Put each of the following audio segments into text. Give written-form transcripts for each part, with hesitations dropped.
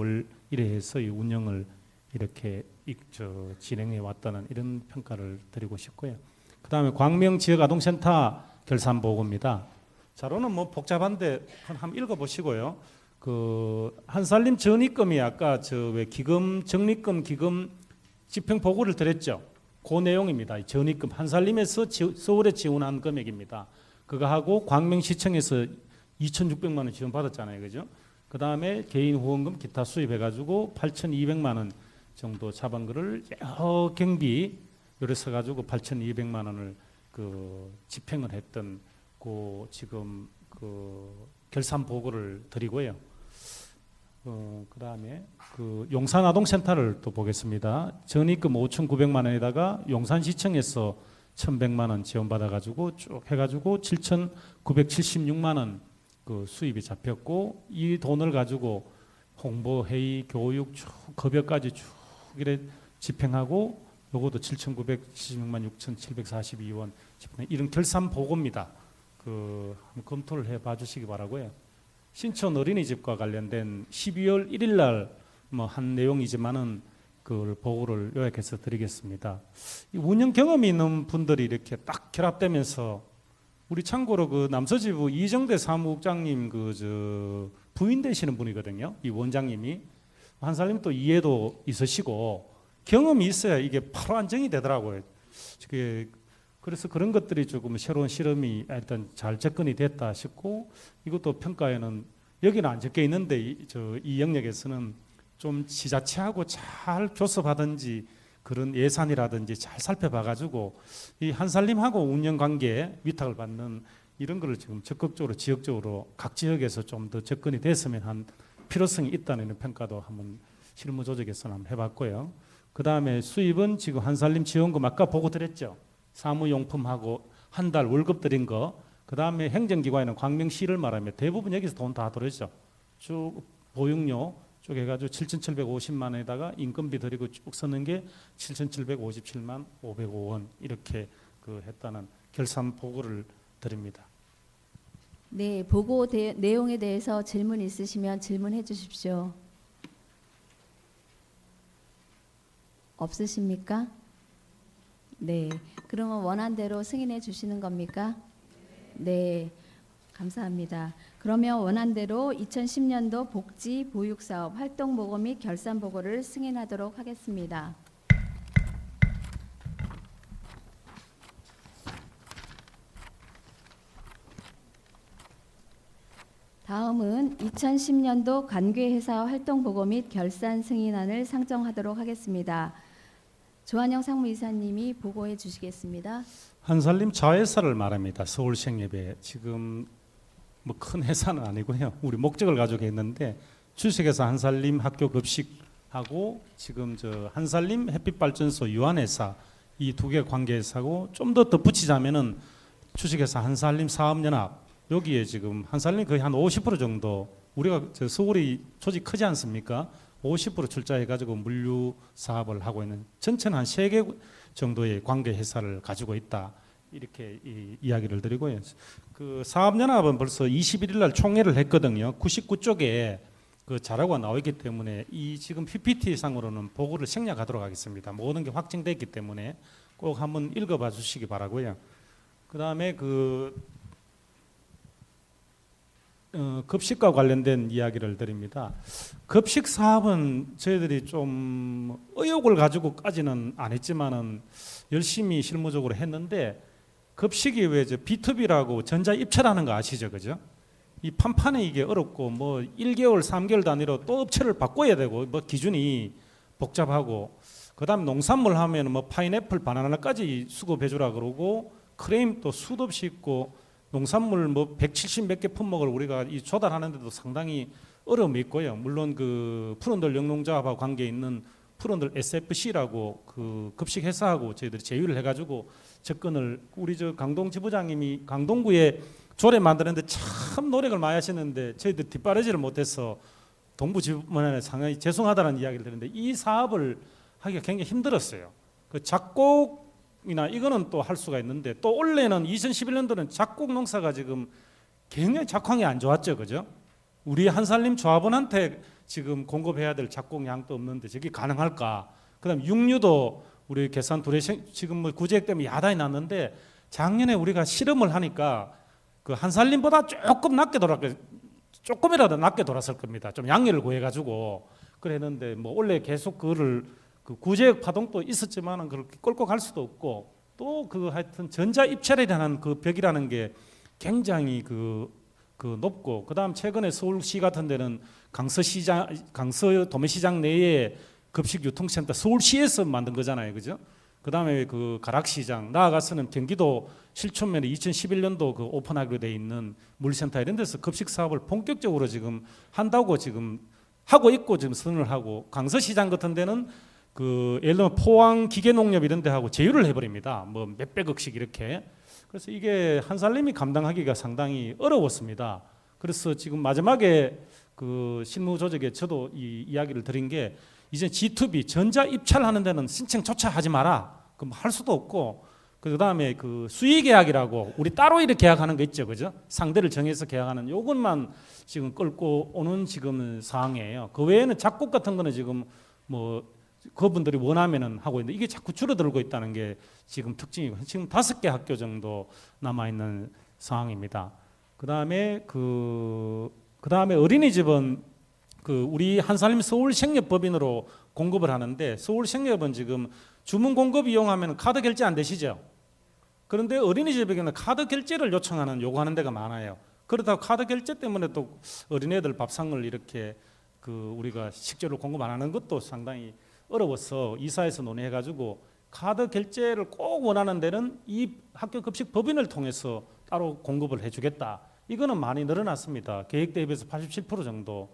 이래 해서 이 운영을 이렇게 진행해 왔다는 이런 평가를 드리고 싶고요. 그다음에 광명 지역 아동센터 결산 보고입니다. 자료는 뭐 복잡한데 한번 읽어보시고요. 그 한살림 전입금이 아까 왜 기금 적립금 기금 집행 보고를 드렸죠. 그 내용입니다. 전입금 한살림에서 서울에 지원한 금액입니다. 그거 하고 광명시청에서 2,600만 원 지원 받았잖아요, 그죠? 그 다음에 개인 후원금 기타 수입해가지고 8,200만 원 정도 잡은 거를 여러 경비 요래 써가지고 8,200만 원을 그 집행을 했던 그 지금 그 결산 보고를 드리고요. 그 다음에 그 용산 아동센터를 또 보겠습니다. 전입금 5,900만 원에다가 용산시청에서 1,100만 원 지원받아가지고 쭉 해가지고 7,976만 원 그 수입이 잡혔고 이 돈을 가지고 홍보 회의 교육 쭉 급여까지 쭉 이래 집행하고 요것도 7,976만 6,742원 집행 이런 결산 보고입니다. 그 한번 검토를 해봐 주시기 바라고요. 신촌 어린이집과 관련된 12월 1일 날 뭐 한 내용이지만은 그 보고를 요약해서 드리겠습니다. 이 운영 경험이 있는 분들이 이렇게 딱 결합되면서 우리 참고로 그 남서지부 이정대 사무국장님 그 부인 되시는 분이거든요. 이 원장님이 한살림 또 이해도 있으시고 경험이 있어야 이게 바로 안정이 되더라고요. 그래서 그런 것들이 조금 새로운 실험이 일단 잘 접근이 됐다 싶고 이것도 평가에는 여기는 안 적혀 있는데 이 영역에서는 좀 지자체하고 잘 교섭하든지 그런 예산이라든지 잘 살펴봐가지고 이 한살림하고 운영 관계에 위탁을 받는 이런 거를 지금 적극적으로 지역적으로 각 지역에서 좀 더 접근이 됐으면 한 필요성이 있다는 평가도 한번 실무 조직에서 한번 해봤고요. 그 다음에 수입은 지금 한살림 지원금 아까 보고 드렸죠. 사무용품하고 한 달 월급 드린 거. 그 다음에 행정기관에는 광명시를 말하면 대부분 여기서 돈 다 들어있죠. 쭉 보육료 쭉 해가지고 7,750만 원에다가 인건비 드리고 쭉 쓰는 게 7,757만 505원 이렇게 그 했다는 결산 보고를 드립니다. 네, 보고 내용에 대해서 질문 있으시면 질문해 주십시오. 없으십니까? 네, 그러면 원안대로 승인해 주시는 겁니까? 네, 감사합니다. 그러면 원안대로 2010년도 복지 보육사업 활동보고 및 결산보고를 승인하도록 하겠습니다. 다음은 2010년도 관계회사 활동보고 및 결산 승인안을 상정하도록 하겠습니다. 조한영 상무이사님이 보고해 주시겠습니다. 한살림 자회사를 말합니다. 서울생협에 지금 뭐 큰 회사는 아니고요. 우리 목적을 가지고 했는데 주식회사 한살림 학교급식하고 지금 한살림 햇빛발전소 유한회사 이 두 개 관계회사고 좀 더 덧붙이자면은 주식회사 한살림 사업연합 여기에 지금 한살림 거의 한 50% 정도 우리가 서울이 조직 크지 않습니까? 50% 출자해가지고 물류 사업을 하고 있는 전체는 한 3개 정도의 관계회사를 가지고 있다. 이렇게 이야기를 드리고요. 그 사업연합은 벌써 21일 날 총회를 했거든요. 99쪽에 그 자료가 나와 있기 때문에 이 지금 PPT 상으로는 보고를 생략하도록 하겠습니다. 모든 게 확정됐기 때문에 꼭 한번 읽어봐 주시기 바라고요. 그다음에 급식과 관련된 이야기를 드립니다. 급식 사업은 저희들이 좀 의욕을 가지고까지는 안 했지만은 열심히 실무적으로 했는데 급식이 왜 B2B라고 전자 입찰하는 거 아시죠, 그죠? 이 판판에 이게 어렵고 뭐 1개월, 3개월 단위로 또 업체를 바꿔야 되고 뭐 기준이 복잡하고 그다음 농산물 하면 뭐 파인애플, 바나나까지 수급해 주라 그러고 크레임 또 수도 없이 있고 농산물 뭐 170 몇 개 품목을 우리가 이 조달하는데도 상당히 어려움이 있고요. 물론 그 푸른들 영농조합하고 관계 있는 푸른들 SFC라고 그 급식 회사하고 저희들이 제휴를 해가지고 접근을 우리 강동 지부장님이 강동구에 조례 만드는데 참 노력을 많이 하시는데 저희들 뒷바라지를 못해서 동부 지부만에 상당히 죄송하다는 이야기를 드렸는데 이 사업을 하기가 굉장히 힘들었어요. 그 작곡이나 이거는 또 할 수가 있는데 또 올해는 2011년도는 작곡 농사가 지금 굉장히 작황이 안 좋았죠, 그죠? 우리 한살림 조합원한테 지금 공급해야 될 작공량도 없는데 저게 가능할까? 그다음 육류도 우리 계산 도래식 지금 뭐 구제액 때문에 야단이 났는데 작년에 우리가 실험을 하니까 그 한살림보다 조금 낮게 돌았 조금이라도 낮게 돌았을 겁니다. 좀 양해를 구해가지고 그랬는데 뭐 원래 계속 그거를 그 구제액 파동도 있었지만은 그렇게 끌고 갈 수도 없고 또 그 하여튼 전자 입찰이라는 그 벽이라는 게 굉장히 그 높고 그다음 최근에 서울시 같은 데는 강서 도매시장 내에 급식 유통센터 서울시에서 만든 거잖아요, 그죠? 그다음에 그 가락시장 나아가서는 경기도 실촌면에 2011년도 그 오픈하기로 돼 있는 물센터 이런 데서 급식 사업을 본격적으로 지금 한다고 지금 하고 있고 지금 선언을 하고 강서시장 같은 데는 그 예를 들면 포항 기계농협 이런 데 하고 제휴를 해버립니다. 뭐 몇백억씩 이렇게. 그래서 이게 한살림이 감당하기가 상당히 어려웠습니다. 그래서 지금 마지막에 그 실무조직에 저도 이 이야기를 드린 게 이제 G2B 전자 입찰하는 데는 신청조차 하지 마라. 그럼 할 수도 없고 그다음에 그 수의 계약이라고 우리 따로 이렇게 계약하는 거 있죠, 그죠? 상대를 정해서 계약하는 요것만 지금 끌고 오는 지금 상황이에요. 그 외에는 작곡 같은 거는 지금 뭐 그분들이 원하면은 하고 있는데 이게 자꾸 줄어들고 있다는 게 지금 특징이고 지금 5개 학교 정도 남아 있는 상황입니다. 그다음에 그다음에 어린이집은 그 우리 한살림 서울생협법인으로 공급을 하는데 서울생협은 지금 주문 공급 이용하면 카드 결제 안 되시죠? 그런데 어린이집에게는 카드 결제를 요청하는 요구하는 데가 많아요. 그렇다고 카드 결제 때문에 또 어린애들 밥상을 이렇게 그 우리가 식재를 공급 안 하는 것도 상당히 어려워서 이사에서 논의해가지고 카드 결제를 꼭 원하는 데는 이 학교 급식 법인을 통해서 따로 공급을 해주겠다. 이거는 많이 늘어났습니다. 계획 대비해서 87% 정도.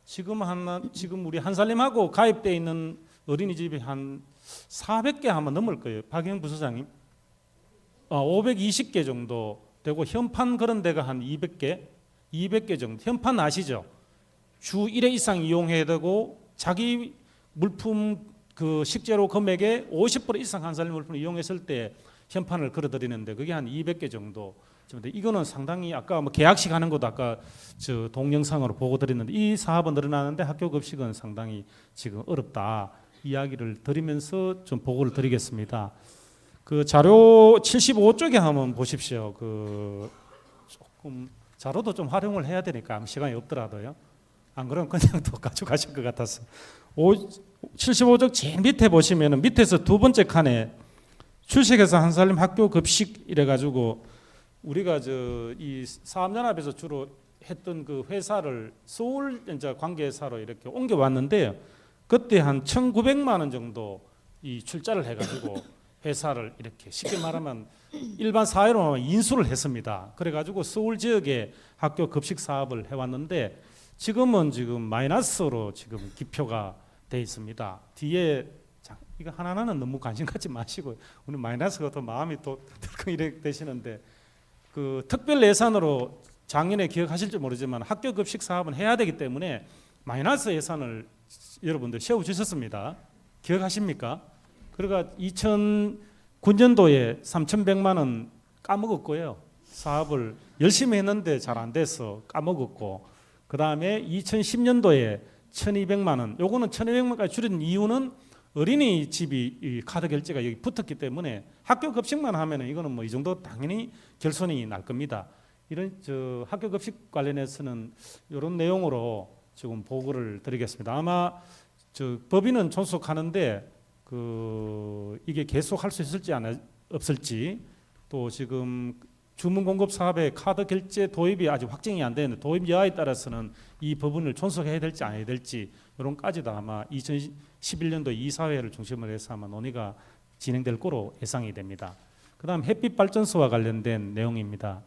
지금 우리 한살림하고 가입돼 있는 어린이집이 한 400개 아마 넘을 거예요. 박영 부서장님. 520개 정도 되고 현판 그런 데가 한 200개 정도. 현판 아시죠? 주 1회 이상 이용해야 되고 자기 물품 그 식재료 금액의 50% 이상 한살림 물품을 이용했을 때 현판을 걸어드리는데 그게 한 200개 정도. 이거는 상당히 아까 뭐 계약식 하는 것도 아까 저 동영상으로 보고 드렸는데 이 사업은 늘어나는데 학교 급식은 상당히 지금 어렵다 이야기를 드리면서 좀 보고를 드리겠습니다. 그 자료 75쪽에 한번 보십시오. 그 조금 자료도 좀 활용을 해야 되니까 아무 시간이 없더라도요. 안 그러면 그냥 또 가져가실 것 같아서 75쪽 제일 밑에 보시면은 밑에서 두 번째 칸에 출식에서 한살림 학교 급식 이래 가지고 우리가 이 사업연합에서 주로 했던 그 회사를 서울 이제 관계사로 이렇게 옮겨 왔는데요. 그때 한 1,900만 원 정도 이 출자를 해가지고 회사를 이렇게 쉽게 말하면 일반 사회로 인수를 했습니다. 그래가지고 서울 지역에 학교 급식 사업을 해왔는데 지금은 지금 마이너스로 지금 기표가 돼 있습니다. 뒤에 이거 하나는 너무 관심 갖지 마시고 오늘 마이너스가 더 마음이 또 들컥 이래 되시는데. 그 특별 예산으로 작년에 기억하실지 모르지만 학교 급식 사업은 해야 되기 때문에 마이너스 예산을 여러분들 세워주셨습니다. 기억하십니까? 그러니까 2009년도에 3,100만 원 까먹었고요. 사업을 열심히 했는데 잘 안 돼서 까먹었고 그 다음에 2010년도에 1,200만 원 요거는 1,200만 원까지 줄인 이유는 어린이집이 이 카드 결제가 여기 붙었기 때문에 학교 급식만 하면은 이거는 뭐 이 정도 당연히 결손이 날 겁니다. 이런 학교 급식 관련해서는 이런 내용으로 지금 보고를 드리겠습니다. 아마 법인은 존속하는데 이게 계속할 수 있을지 없을지 또 지금 주문 공급 사업의 카드 결제 도입이 아직 확정이 안 되는데 도입 여하에 따라서는 이 법인을 존속해야 될지 안 해야 될지 이런까지도 아마 2011년도 이사회를 중심으로 해서 아마 논의가 진행될 거로 예상이 됩니다. 그다음 햇빛 발전소와 관련된 내용입니다.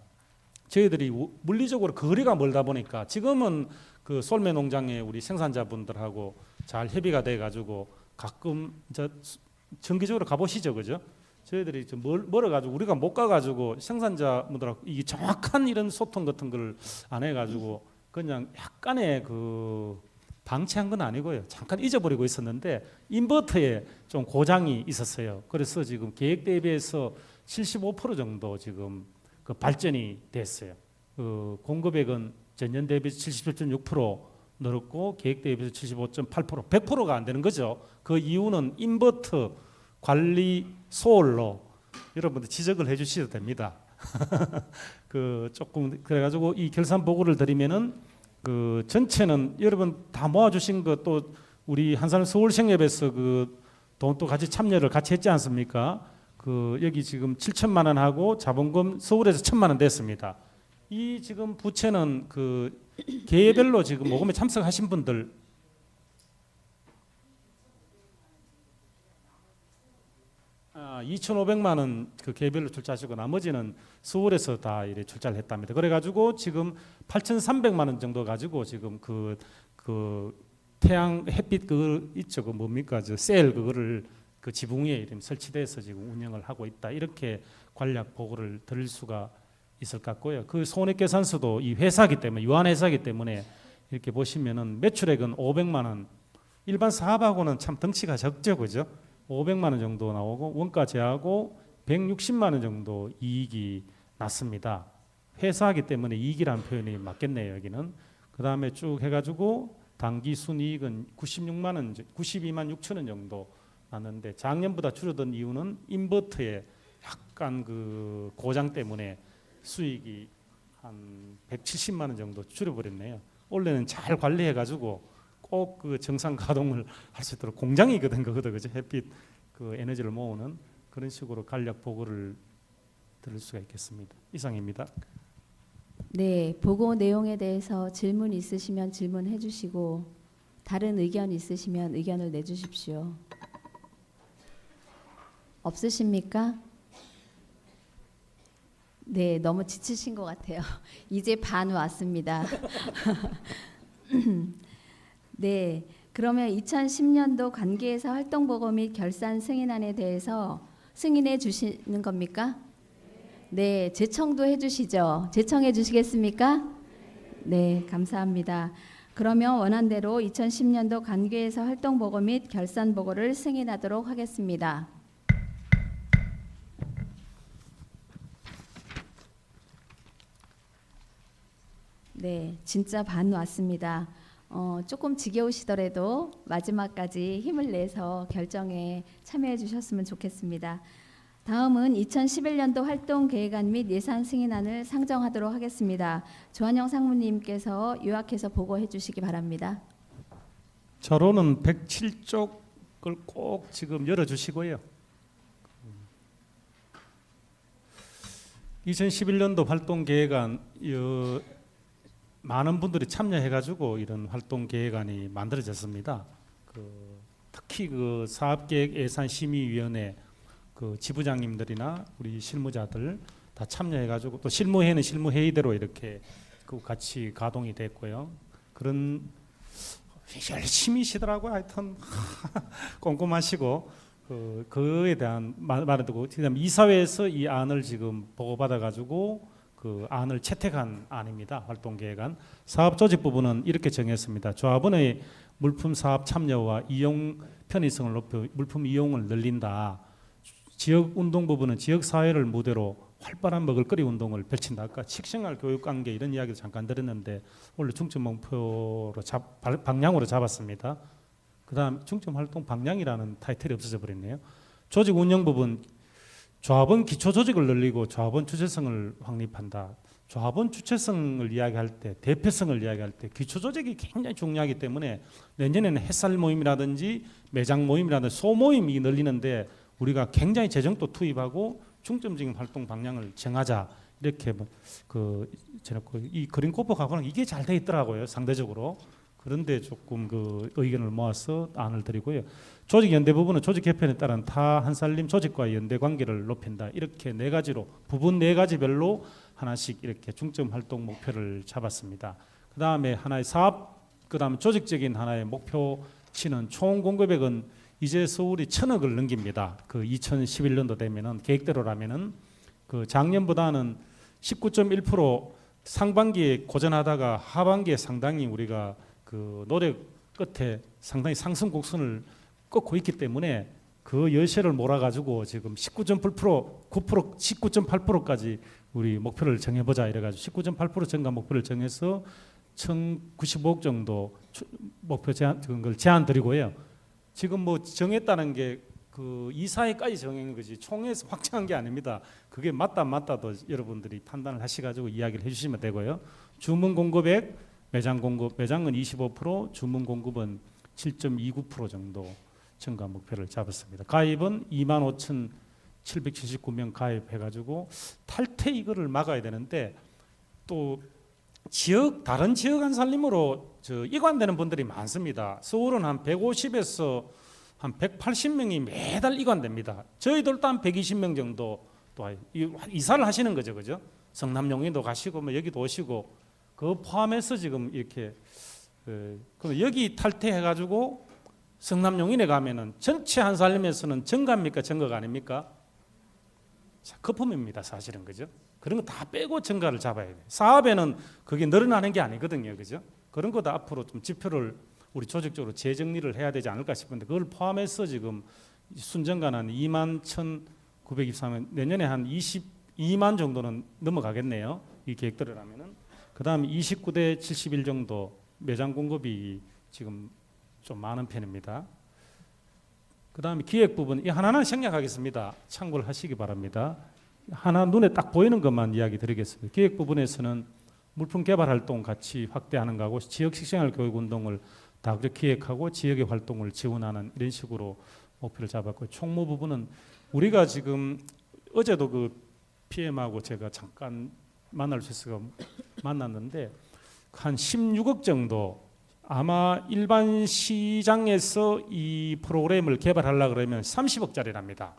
저희들이 물리적으로 거리가 멀다 보니까 지금은 그 솔매 농장에 우리 생산자분들하고 잘 협의가 돼 가지고 가끔 이제 정기적으로 가보시죠, 그죠? 저희들이 좀 멀어가지고 우리가 못 가가지고 생산자분들하고 이 정확한 이런 소통 같은 걸 안 해가지고 그냥 약간의 그 방치한 건 아니고요. 잠깐 잊어버리고 있었는데 인버터에 좀 고장이 있었어요. 그래서 지금 계획 대비해서 75% 정도 지금 그 발전이 됐어요. 그 공급액은 전년 대비 77.6% 늘었고 계획 대비해서 75.8%, 100%가 안 되는 거죠. 그 이유는 인버터 관리 소홀로 여러분들 지적을 해주셔도 됩니다. 그 조금 그래가지고 이 결산 보고를 드리면은 그 전체는 여러분 다 모아주신 것도 우리 한산 서울생협에서 그 돈 또 같이 참여를 같이 했지 않습니까? 그 여기 지금 7천만 원 하고 자본금 서울에서 1천만 원 됐습니다. 이 지금 부채는 그 계별로 지금 모금에 참석하신 분들 2,500만 원 그 계별로 출자하시고 나머지는 서울에서 다 이래 출자를 했답니다. 그래가지고 지금 8,300만 원 정도 가지고 지금 그 태양 햇빛 그 있죠, 그 뭡니까 저 셀 그거를 그 지붕 위에 이렇게 설치돼서 지금 운영을 하고 있다. 이렇게 관략 보고를 드릴 수가 있을 것 같고요. 그 손익계산서도 이 회사기 때문에 유한 회사기 때문에 이렇게 보시면은 매출액은 500만 원. 일반 사업하고는 참 덩치가 적죠, 그죠? 500만 원 정도 나오고 원가 제하고 160만 원 정도 이익이 났습니다. 회사하기 때문에 이익이라는 표현이 맞겠네요, 여기는. 그다음에 쭉 해가지고 당기 순이익은 96만 원, 92만 6천 원 정도 났는데 작년보다 줄어든 이유는 인버터의 약간 그 고장 때문에 수익이 한 170만 원 정도 줄어버렸네요. 원래는 잘 관리해가지고 꼭 그 정상 가동을 할 수 있도록 공장이거든, 그거도 그죠? 햇빛 그 에너지를 모으는 그런 식으로 간략 보고를 들을 수가 있겠습니다. 이상입니다. 네, 보고 내용에 대해서 질문 있으시면 질문해 주시고 다른 의견 있으시면 의견을 내주십시오. 없으십니까? 네, 너무 지치신 것 같아요. 이제 반 왔습니다. 네, 그러면 2010년도 관계회사 활동보고 및 결산 승인안에 대해서 승인해 주시는 겁니까? 네, 재청도 해주시죠. 재청해 주시겠습니까? 네, 감사합니다. 그러면 원안대로 2010년도 관계회사 활동보고 및 결산보고를 승인하도록 하겠습니다. 네, 진짜 반 왔습니다. 조금 지겨우시더라도 마지막까지 힘을 내서 결정에 참여해 주셨으면 좋겠습니다. 다음은 2011년도 활동계획안 및 예산 승인안을 상정하도록 하겠습니다. 조한영 상무님께서 요약해서 보고해 주시기 바랍니다. 자료는 107쪽을 꼭 지금 열어주시고요. 2011년도 활동계획안 많은 분들이 참여해가지고 이런 활동계획안이 만들어졌습니다. 특히 그 사업계획예산심의위원회 그 지부장님들이나 우리 실무자들 다 참여해가지고 또 실무회의는 실무회의대로 이렇게 그 같이 가동이 됐고요. 그런 열심히시더라고요. 하여튼 꼼꼼하시고 그에 대한 말을 듣고 그다음 이사회에서 이 안을 지금 보고받아가지고 그 안을 채택한 안입니다. 활동계획안. 사업 조직 부분은 이렇게 정했습니다. 조합원의 물품 사업 참여와 이용 편의성을 높여 물품 이용을 늘린다. 지역 운동 부분은 지역 사회를 무대로 활발한 먹을거리 운동을 펼친다. 아까 식생활 교육 관계 이런 이야기를 잠깐 드렸는데 원래 중점 목표로 방향으로 잡았습니다. 그다음 중점 활동 방향이라는 타이틀이 없어져 버렸네요. 조직 운영 부분 조합원 기초 조직을 늘리고 조합원 주체성을 확립한다. 조합원 주체성을 이야기할 때 대표성을 이야기할 때 기초 조직이 굉장히 중요하기 때문에 내년에는 햇살 모임이라든지 매장 모임이라든지 소모임이 늘리는데 우리가 굉장히 재정도 투입하고 중점적인 활동 방향을 정하자. 이렇게 이 그린 코프하고는 이게 잘 돼 있더라고요. 상대적으로. 그런데 조금 그 의견을 모아서 안을 드리고요. 조직 연대 부분은 조직 개편에 따른 타 한살림 조직과의 연대 관계를 높인다. 이렇게 네 가지로 부분 네 가지별로 하나씩 이렇게 중점 활동 목표를 잡았습니다. 그다음에 하나의 사업, 그다음에 조직적인 하나의 목표치는 총 공급액은 이제 서울이 1,000억을 넘깁니다. 그 2011년도 되면은 계획대로라면은 그 작년보다는 19.1% 상반기에 고전하다가 하반기에 상당히 우리가 그 노력 끝에 상당히 상승 곡선을 꺾고 있기 때문에 그 열쇠를 몰아가지고 지금 19.8%, 9%, 19.8%까지 우리 목표를 정해보자 이래가지고 19.8% 증가 목표를 정해서 1,095억 정도 목표 제한 그걸 제안 드리고요. 지금 뭐 정했다는 게 그 이사회까지 정한 거지 총회에서 확정한 게 아닙니다. 그게 맞다 안 맞다도 여러분들이 판단을 하셔가지고 이야기를 해주시면 되고요. 주문 공급액, 매장 공급, 매장은 25%, 주문 공급은 7.29% 정도 증가 목표를 잡았습니다. 가입은 25,779명 가입해가지고 탈퇴 이거를 막아야 되는데 또 다른 지역 안살림으로 이관되는 분들이 많습니다. 서울은 한 150에서 한 180명이 매달 이관됩니다. 저희들도 한 120명 정도 또 이사를 하시는 거죠, 그죠? 성남 용인도 가시고 뭐 여기도 오시고 그 포함해서 지금 이렇게 그럼 여기 탈퇴해가지고 성남 용인에 가면은 전체 한살림에서는 증가입니까, 증가가 아닙니까? 거품입니다, 사실은, 그죠? 그런 거 다 빼고 증가를 잡아야 돼요. 사업에는 그게 늘어나는 게 아니거든요, 그죠? 그런 것도 앞으로 좀 지표를 우리 조직적으로 재정리를 해야 되지 않을까 싶은데 그걸 포함해서 지금 순정가는 21,923명 내년에 한 22만 정도는 넘어가겠네요. 이 계획대로라면은. 그다음에 29대 71 정도 매장 공급이 지금 좀 많은 편입니다. 그다음에 기획 부분 이 하나는 생략하겠습니다. 참고를 하시기 바랍니다. 하나 눈에 딱 보이는 것만 이야기 드리겠습니다. 기획 부분에서는 물품 개발 활동 같이 확대하는 거고 지역 식생활 교육 운동을 다 기획하고 지역의 활동을 지원하는 이런 식으로 목표를 잡았고 총무 부분은 우리가 지금 어제도 그 PM하고 제가 잠깐 만날 수 있어서 만났는데 한 16억 정도 아마 일반 시장에서 이 프로그램을 개발하려고 그러면 30억짜리랍니다.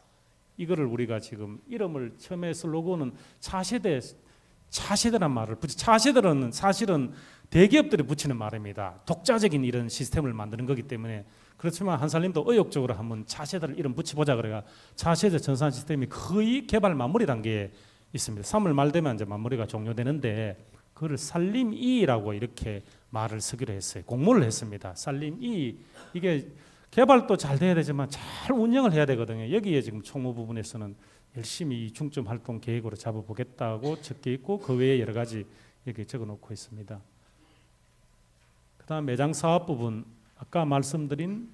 이거를 우리가 지금 이름을 처음에 슬로건은 차세대란 말을 차세대는 사실은 대기업들이 붙이는 말입니다. 독자적인 이런 시스템을 만드는 거기 때문에 그렇지만 한살림도 의욕적으로 한번 차세대를 이름 붙여보자 그래가 차세대 전산 시스템이 거의 개발 마무리 단계에 있습니다. 3월 말 되면 이제 마무리가 종료되는데 그걸 살림2라고 이렇게 말을 쓰기로 했어요. 공모를 했습니다. 살림2 이게 개발도 잘 돼야 되지만 잘 운영을 해야 되거든요. 여기에 지금 총무 부분에서는 열심히 중점 활동 계획으로 잡아보겠다고 적혀 있고 그 외에 여러 가지 이렇게 적어놓고 있습니다. 그다음 매장 사업 부분 아까 말씀드린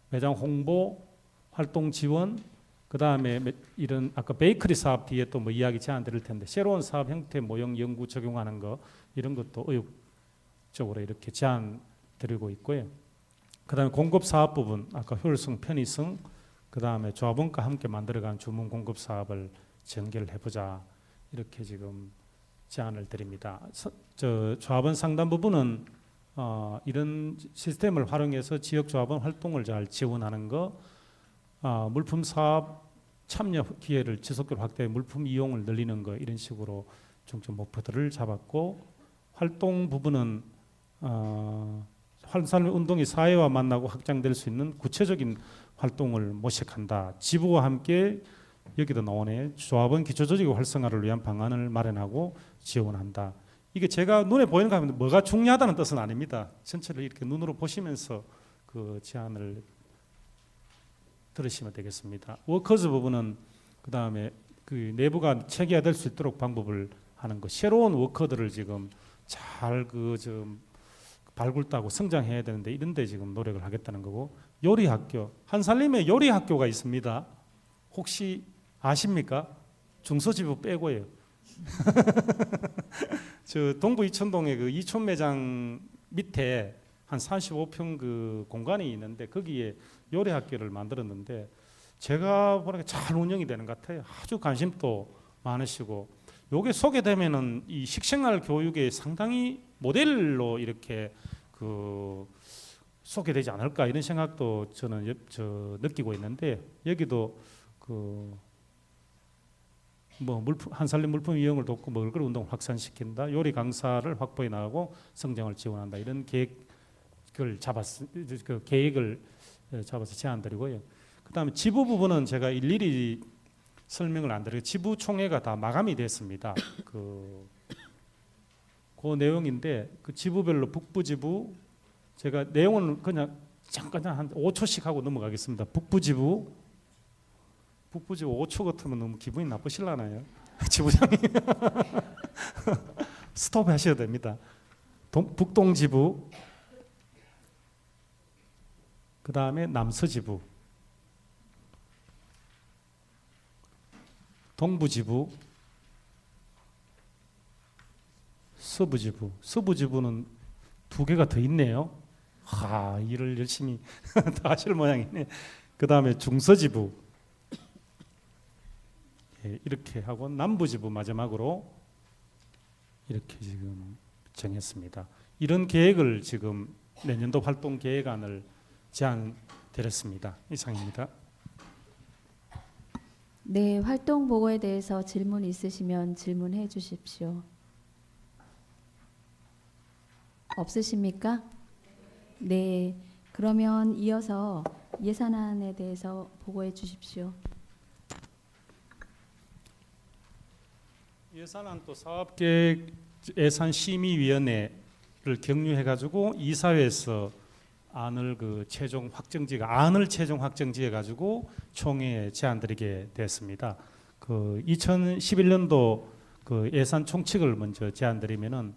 매장 홍보 활동 지원 그다음에 이런 아까 베이커리 사업 뒤에 또 뭐 이야기 제안 드릴 텐데 새로운 사업 형태 모형 연구 적용하는 거 이런 것도 의욕적으로 이렇게 제안 드리고 있고요. 그다음에 공급 사업 부분 아까 효율성 편의성 그다음에 조합원과 함께 만들어간 주문 공급 사업을 전개를 해보자 이렇게 지금 제안을 드립니다. 조합원 상담 부분은 이런 시스템을 활용해서 지역 조합원 활동을 잘 지원하는 거, 물품 사업 참여 기회를 지속적으로 확대해 물품 이용을 늘리는 거 이런 식으로 중점 목표들을 잡았고 활동 부분은 한살림 운동이 사회와 만나고 확장될 수 있는 구체적인 활동을 모색한다. 지부와 함께 여기도 나오네. 조합원 기초조직의 활성화를 위한 방안을 마련하고 지원한다. 이게 제가 눈에 보이는 거 하면 뭐가 중요하다는 뜻은 아닙니다. 전체를 이렇게 눈으로 보시면서 그 제안을 들으시면 되겠습니다. 워커즈 부분은 그 다음에 그 내부가 체계화될 수 있도록 방법을 하는 것. 새로운 워커들을 지금 잘 발굴하고 성장해야 되는데 이런데 지금 노력을 하겠다는 거고 요리학교 한살림에 요리학교가 있습니다. 혹시 아십니까? 중소지부 빼고요. 저 동부 이천동에 그 이촌 매장 밑에 한 45평 그 공간이 있는데 거기에 요리학교를 만들었는데 제가 보니까 잘 운영이 되는 것 같아요. 아주 관심도 많으시고 요게 소개되면은 이 식생활 교육에 상당히 모델로 이렇게 그 소개되지 않을까 이런 생각도 저는 느끼고 있는데 여기도 그 뭐 한살림 물품 이용을 돕고 먹을거리 운동을 확산시킨다. 요리 강사를 확보해 나가고 성장을 지원한다. 이런 계획을 잡아서 제안드리고요. 그다음에 지부 부분은 제가 일일이 설명을 안 드리고 지부 총회가 다 마감이 됐습니다. 그 내용인데 그 지부별로 북부 지부 제가 내용은 그냥 잠깐 한 5초씩 하고 넘어가겠습니다. 북부 지부 5초 같으면 너무 기분이 나쁘실라나요? 지부장님 스톱 하셔야 됩니다. 북동지부, 그 다음에 남서지부, 동부지부, 서부지부. 서부지부는 2개가 더 있네요. 일을 열심히 다 하실 모양이네. 그 다음에 중서지부, 이렇게 하고 남부지부 마지막으로 이렇게 지금 정했습니다. 이런 계획을 지금 내년도 활동 계획안을 제안드렸습니다. 이상입니다. 네, 활동 보고에 대해서 질문 있으시면 질문해 주십시오. 없으십니까? 네, 그러면 이어서 예산안에 대해서 보고해 주십시오. 예산안 또 사업계획 예산심의위원회를 격려해가지고 이사회에서 안을 최종 확정지어가지고 총회에 제안드리게 됐습니다. 2011년도 예산 총칙을 먼저 제안드리면은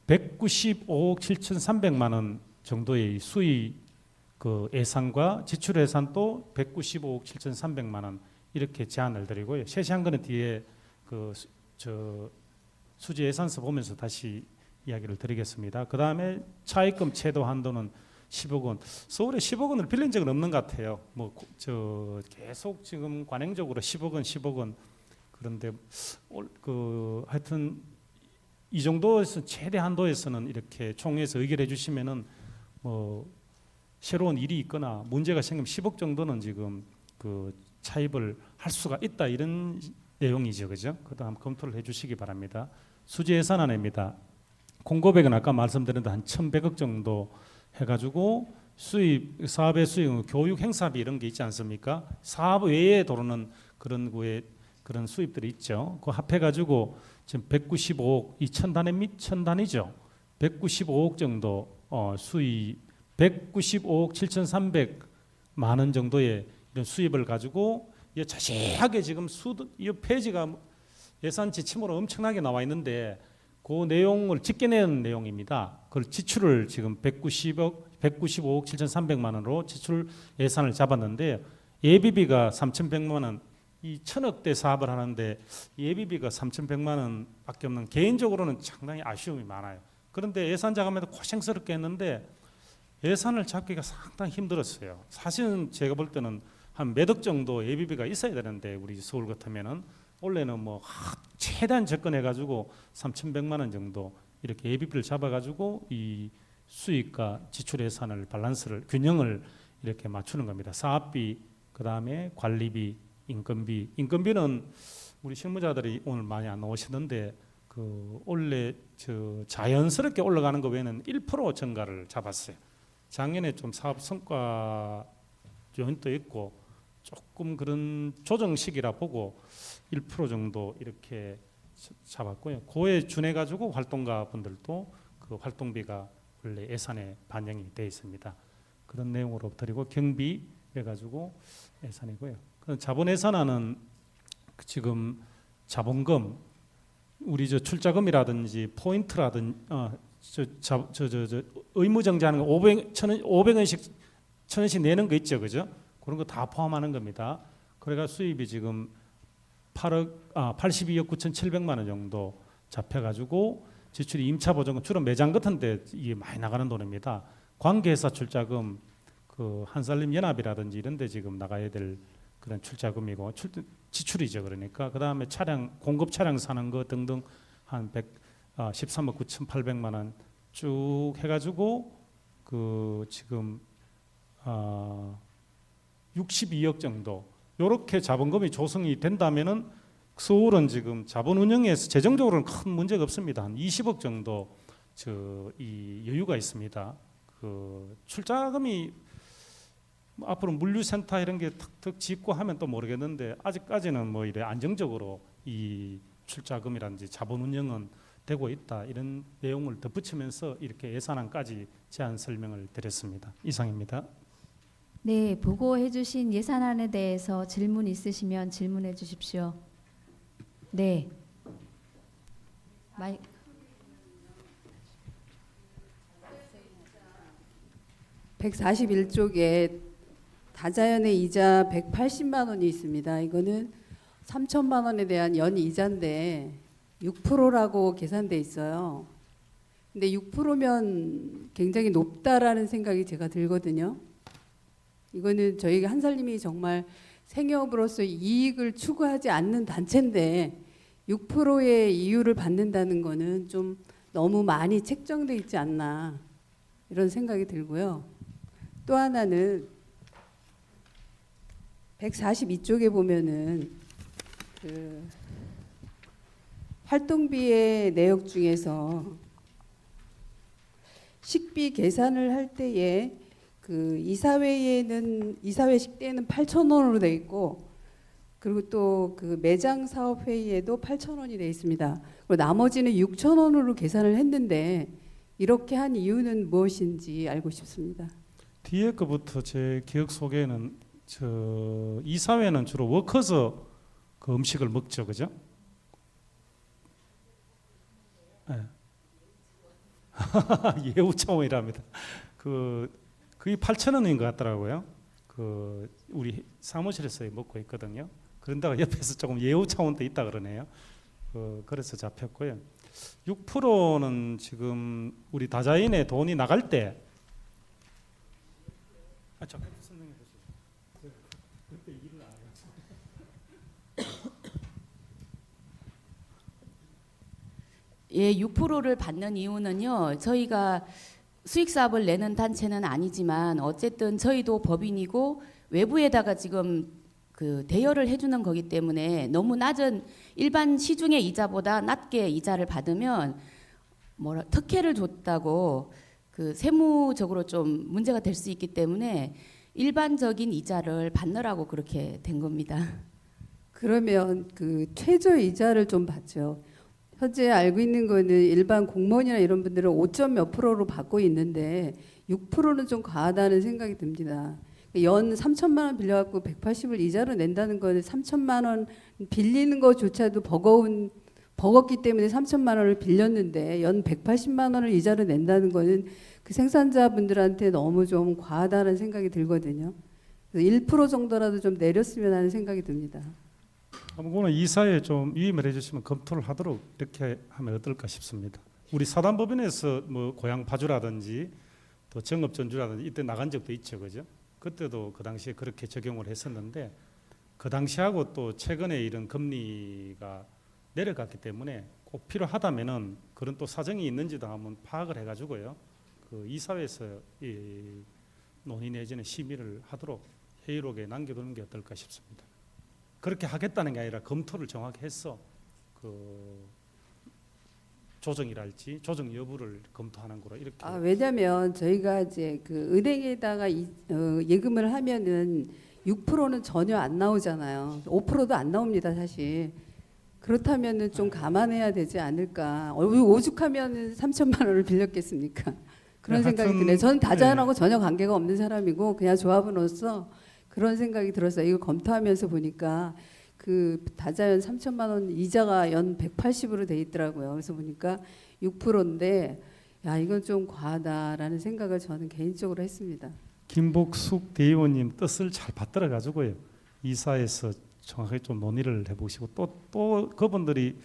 195억 7,300만 원 정도의 수입 예산과 지출 예산도 195억 7,300만 원 이렇게 제안을 드리고요. 세세한 거는 뒤에 수지 예산서 보면서 다시 이야기를 드리겠습니다. 그 다음에 차입금 채도 한도는 10억 원. 서울에 10억 원을 빌린 적은 없는 것 같아요. 계속 지금 관행적으로 10억 원. 그런데 하여튼 이 정도에서 최대 한도에서는 이렇게 총회에서 의결해 주시면은 새로운 일이 있거나 문제가 생기면 10억 정도는 지금 차입을 할 수가 있다 이런 내용이죠, 그죠? 그다음 검토를 해주시기 바랍니다. 수지 예산안입니다. 공급액은 아까 말씀드린 한 1,100억 정도 해가지고 사업의 수익, 교육 행사비 이런 게 있지 않습니까? 사업 외에 들어오는 그런 수입들이 있죠. 그거 합해가지고 지금 195억 2,000단위 및 1,000단위죠. 195억 정도 수입, 195억 7,300만 원 정도의 이런 수입을 가지고 자세하게 지금 이 페이지가 예산 지침으로 엄청나게 나와 있는데 그 내용을 집계내는 내용입니다. 그 지출을 지금 195억 7,300만 원으로 지출 예산을 잡았는데 예비비가 3,100만 원, 이 1,000억대 사업을 하는데 예비비가 3,100만 원밖에 없는 개인적으로는 상당히 아쉬움이 많아요. 그런데 예산 자금에도 고생스럽게 했는데 예산을 잡기가 상당히 힘들었어요. 사실은 제가 볼 때는 한 몇 억 정도 예비비가 있어야 되는데 우리 서울 같으면은 원래는 최대한 접근해가지고 3,100만 원 정도 이렇게 예비비를 잡아가지고 이 수익과 지출 예산을 균형을 이렇게 맞추는 겁니다. 사업비, 그 다음에 관리비, 인건비는 우리 실무자들이 오늘 많이 안 나오시는데 원래 자연스럽게 올라가는 것 외에는 1% 증가를 잡았어요. 작년에 좀 사업 성과 요인도 있고 조금 그런 조정식이라 보고 1% 정도 이렇게 잡았고요. 그에 준해 가지고 활동가 분들도 활동비가 원래 예산에 반영이 되어 있습니다. 그런 내용으로 드리고 경비 해가지고 예산이고요. 자본 예산안은 지금 자본금 우리 출자금이라든지 포인트라든지 의무정지하는 거 500원씩 1,000원씩 내는 거 있죠, 그죠? 그런 거 다 포함하는 겁니다. 그래가 수입이 지금 82억 9,700만 원 정도 잡혀가지고 지출이 임차 보증금 주로 매장 같은데 이게 많이 나가는 돈입니다. 관계회사 출자금 한살림 연합이라든지 이런데 지금 나가야 될 그런 출자금이고 지출이죠, 그러니까 그 다음에 공급 차량 사는 거 등등 한 13억 9,800만 원 쭉 해가지고 지금 62억 정도 이렇게 자본금이 조성이 된다면은 서울은 지금 자본 운영에서 재정적으로는 큰 문제가 없습니다. 한 20억 정도 이 여유가 있습니다. 출자금이 앞으로 물류센터 이런 게 탁탁 짓고 하면 또 모르겠는데 아직까지는 이래 안정적으로 이 출자금이라든지 자본 운영은 되고 있다 이런 내용을 덧붙이면서 이렇게 예산안까지 제안 설명을 드렸습니다. 이상입니다. 네, 보고해 주신 예산안에 대해서 질문 있으시면 질문해 주십시오. 네. 141쪽에 다자연의 이자 180만 원이 있습니다. 이거는 3천만 원에 대한 연 이자인데 6%라고 계산돼 있어요. 근데 6%면 굉장히 높다라는 생각이 제가 들거든요. 이거는 저희가 한살림이 정말 생협으로서 이익을 추구하지 않는 단체인데 6%의 이율을 받는다는 거는 좀 너무 많이 책정돼 있지 않나 이런 생각이 들고요. 또 하나는 142쪽에 보면은 그 활동비의 내역 중에서 식비 계산을 할 때에 그 이사회식 때는 8,000원으로 돼 있고 그리고 또 그 매장 사업 회의에도 8,000원이 돼 있습니다. 그리고 나머지는 6,000원으로 계산을 했는데 이렇게 한 이유는 무엇인지 알고 싶습니다. 뒤에 거부터 제 기억 속에는 저 이사회는 주로 워커즈 그 음식을 먹죠, 그죠? 네. 예우 차원이랍니다. 그게 8,000원인 것 같더라고요. 그 우리 사무실에서 먹고 있거든요. 그런다가 옆에서 조금 예우 차원도 있다 그러네요. 그래서 잡혔고요. 6%는 지금 우리 다자인의 돈이 나갈 때 잠깐 설명해 보세요. 그때 일을 안 해서. 예, 6%를 받는 이유는요. 저희가 수익 사업을 내는 단체는 아니지만 어쨌든 저희도 법인이고 외부에다가 지금 그 대여를 해주는 거기 때문에 너무 낮은 일반 시중의 이자보다 낮게 이자를 받으면 특혜를 줬다고 그 세무적으로 좀 문제가 될 수 있기 때문에 일반적인 이자를 받느라고 그렇게 된 겁니다. 그러면 그 최저 이자를 좀 받죠. 현재 알고 있는 거는 일반 공무원이나 이런 분들은 5점 몇 프로로 받고 있는데 6%는 좀 과하다는 생각이 듭니다. 연 3천만 원 빌려갖고 180을 이자로 낸다는 거는 3천만 원 빌리는 것조차도 버겁기 때문에 3천만 원을 빌렸는데 연 180만 원을 이자로 낸다는 거는 그 생산자분들한테 너무 좀 과하다는 생각이 들거든요. 그래서 1% 정도라도 좀 내렸으면 하는 생각이 듭니다. 아무거나 이사에 좀 위임을 해주시면 검토를 하도록 이렇게 하면 어떨까 싶습니다. 우리 사단법인에서 뭐 고향 파주라든지 또 정업전주라든지 이때 나간 적도 있죠, 그죠? 그때도 그 당시에 그렇게 적용을 했었는데 그 당시하고 또 최근에 이런 금리가 내려갔기 때문에 꼭 필요하다면은 그런 또 사정이 있는지도 한번 파악을 해가지고요. 그 이사회에서 이 논의 내지는 심의를 하도록 회의록에 남겨두는 게 어떨까 싶습니다. 그렇게 하겠다는 게 아니라 검토를 정확히 해서 그 조정이랄지 조정 여부를 검토하는 거로 이렇게. 왜냐하면 저희가 이제 그 은행에다가 예금을 하면은 6%는 전혀 안 나오잖아요. 5%도 안 나옵니다, 사실. 그렇다면은 좀 감안해야 되지 않을까. 오죽하면은 3천만 원을 빌렸겠습니까? 그런 생각이 드네요. 저는 다자연하고 전혀 관계가 없는 사람이고 그냥 조합원으로서 그런 생각이 들었어요. 이거 검토하면서 보니까 그 다자연 3천만 원 이자가 연 180으로 돼 있더라고요. 그래서 보니까 6%인데 야 이건 좀 과하다라는 생각을 저는 개인적으로 했습니다. 김복숙 대의원님 뜻을 잘 받들어 가지고요. 이사에서 정확하게 좀 논의를 해보시고 또 그분들이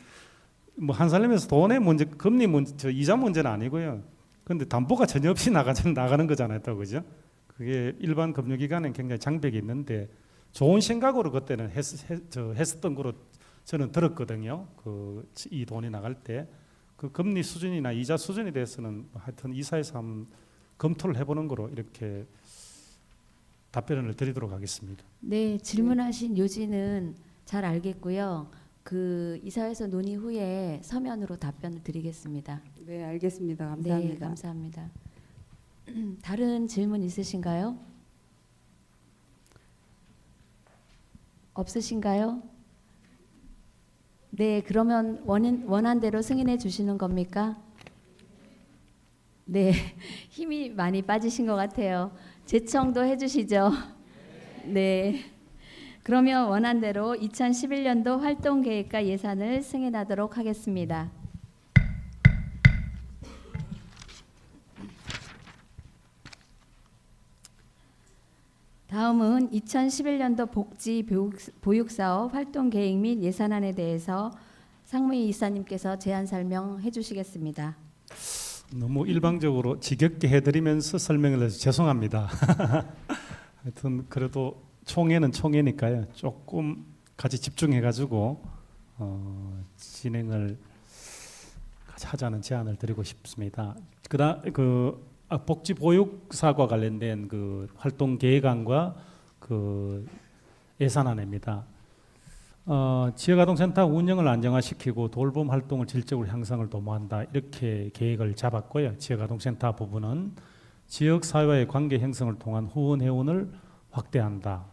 뭐 한살림에서 돈의 문제, 금리 문제, 저 이자 문제는 아니고요. 그런데 담보가 전혀 없이 나가는 거잖아요, 또 그죠? 그게 일반 금융기관엔 굉장히 장벽이 있는데 좋은 생각으로 그때는 했었던 거로 저는 들었거든요. 이 돈이 나갈 때 그 금리 수준이나 이자 수준에 대해서는 하여튼 이사에서 한번 검토를 해보는 거로 이렇게 답변을 드리도록 하겠습니다. 네, 질문하신 요지는 잘 알겠고요. 그 이사회에서 논의 후에 서면으로 답변을 드리겠습니다. 네, 알겠습니다. 감사합니다. 네, 감사합니다. 다른 질문 있으신가요? 없으신가요? 네, 그러면 원한 대로 승인해 주시는 겁니까? 네, 힘이 많이 빠지신 것 같아요. 재청도 해주시죠. 네, 그러면 원한 대로 2011년도 활동계획과 예산을 승인하도록 하겠습니다. 다음은 2011년도 복지 보육 사업 활동 계획 및 예산안에 대해서 상무위 이사님께서 제안 설명해 주시겠습니다. 너무 일방적으로 지겹게 해드리면서 설명을 해서 죄송합니다. 하여튼 그래도 총회는 총회니까요. 조금 같이 집중해가지고 진행을 같이 하자는 제안을 드리고 싶습니다. 복지 보육사과 관련된 그 활동 계획안과 그 예산안입니다. 지역아동센터 운영을 안정화시키고 돌봄 활동을 질적으로 향상을 도모한다 이렇게 계획을 잡았고요. 지역아동센터 부분은 지역사회와의 관계 형성을 통한 후원 회원을 확대한다.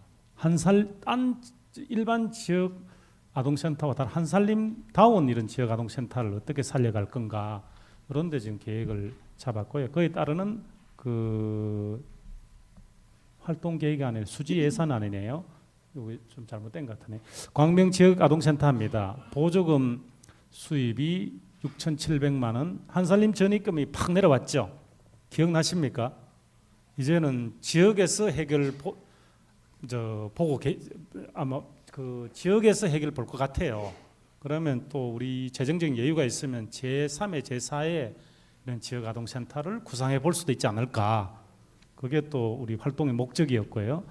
일반 지역 아동센터와 다른 한살림다운 이런 지역 아동센터를 어떻게 살려갈 건가 그런 데 지금 계획을 잡았고요. 그에 따르는 그 활동 계획이 아니라 수지 예산안이네요. 이거 좀 잘못된 것 같으네. 광명 지역 아동센터입니다. 보조금 수입이 6,700만 원, 한살림 전입금이 팍 내려왔죠. 기억나십니까? 이제는 지역에서 해결 아마 그 지역에서 해결 볼 것 같아요. 그러면 또 우리 재정적인 여유가 있으면 제3회, 제4회 이런 지역 아동센터를 구상해 볼 수도 있지 않을까. 그게 또 우리 활동의 목적이었고요.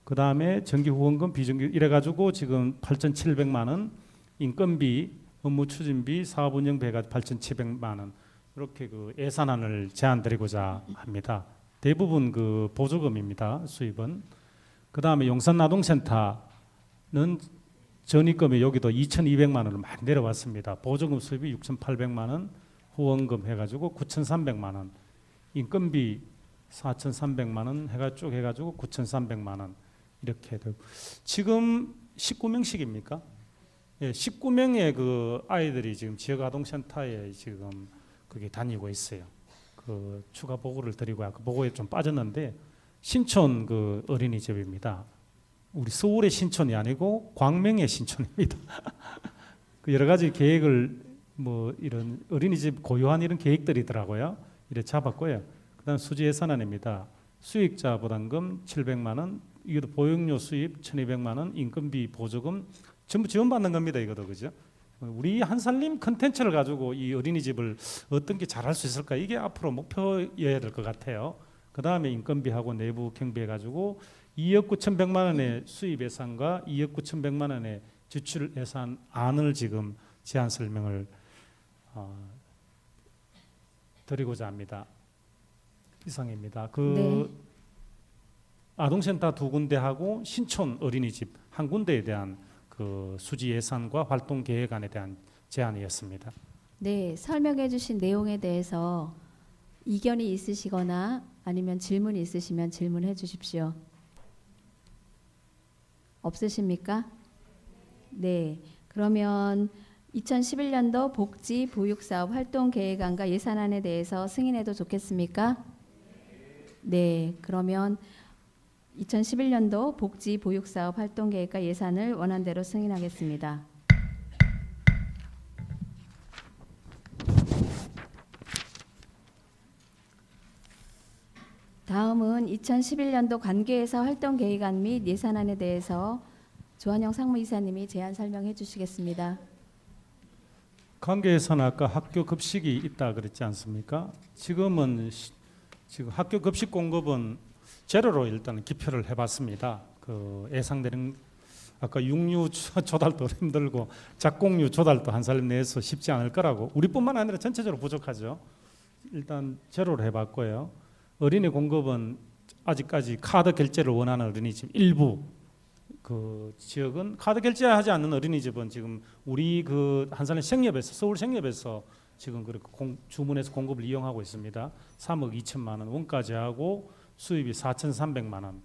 그 다음에 정기 후원금, 비정기 이래가지고 지금 8,700만 원, 인건비, 업무 추진비, 사업 운영비가 8,700만 원 이렇게 그 예산안을 제안드리고자 합니다. 대부분 그 보조금입니다. 수입은. 그 다음에 용산아동센터는 전입금이 여기도 2,200만 원을 많이 내려왔습니다. 보조금 수입이 6,800만 원, 후원금 해가지고 9,300만 원, 인건비 4,300만 원 쭉 해가지고 9,300만 원 이렇게 되고 지금 19명씩입니까? 예, 19명의 그 아이들이 지금 지역 아동센터에 지금 그게 다니고 있어요. 그 추가 보고를 드리고 아까 보고에 좀 빠졌는데 신촌 그 어린이집입니다. 우리 서울의 신촌이 아니고 광명의 신촌입니다. 그 여러 가지 계획을 뭐 이런 어린이집 고유한 이런 계획들이더라고요. 이래 잡았고요. 그다음 수지 예산안입니다. 수익자 부담금 700만 원, 이것도 보육료 수입 1,200만 원, 인건비 보조금 전부 지원받는 겁니다. 이것도 그죠? 우리 한살림 컨텐츠를 가지고 이 어린이집을 어떤 게 잘할 수 있을까 이게 앞으로 목표여야 될 것 같아요. 그 다음에 인건비하고 내부 경비해 가지고 2억 9,100만 원의 수입 예산과 2억 9,100만 원의 지출 예산안을 지금 제안 설명을 드리고자 합니다. 이상입니다. 네. 아동센터 2군데하고 신촌 어린이집 1군데에 대한 그 수지 예산과 활동 계획안에 대한 제안이었습니다. 네, 설명해 주신 내용에 대해서 이견이 있으시거나 아니면 질문이 있으시면 질문해 주십시오. 없으십니까? 네, 그러면 2011년도 복지 보육사업 활동 계획안과 예산안에 대해서 승인해도 좋겠습니까? 네, 그러면 2011년도 복지 보육사업 활동 계획과 예산을 원안대로 승인하겠습니다. 다음은 2011년도 관계회사 활동 계획안 및 예산안에 대해서 조한영 상무이사님이 제안 설명해 주시겠습니다. 관계에서는 아까 학교 급식이 있다 그랬지 않습니까? 지금 학교 급식 공급은 제로로 일단 기표를 해봤습니다. 그 예상되는 아까 육류 조달도 힘들고 작곡류 조달도 한살림 내에서 쉽지 않을 거라고 우리뿐만 아니라 전체적으로 부족하죠. 일단 제로로 해봤고요. 어린이 공급은 아직까지 카드 결제를 원하는 어린이집 일부 그 지역은 카드 결제하지 않는 어린이집은 지금 우리 그 한살림 생협에서 서울 생협에서 지금 그렇게 주문해서 공급을 이용하고 있습니다. 3억 2천만 원 원까지 하고 수입이 4,300만 원.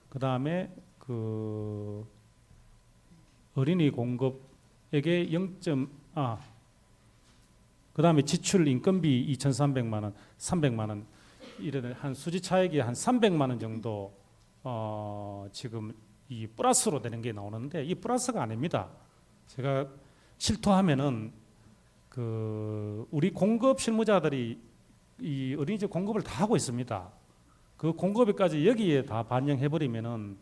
그 다음에 그 어린이 공급에게 그 다음에 지출 인건비 2,300만 원, 300만 원 이런 한 수지 차액이 한 300만 원 정도 지금 이 플러스로 되는 게 나오는데 이 플러스가 아닙니다. 제가 실토하면은 그 우리 공급 실무자들이 이 어린이집 공급을 다 하고 있습니다. 그 공급비까지 여기에 다 반영해 버리면은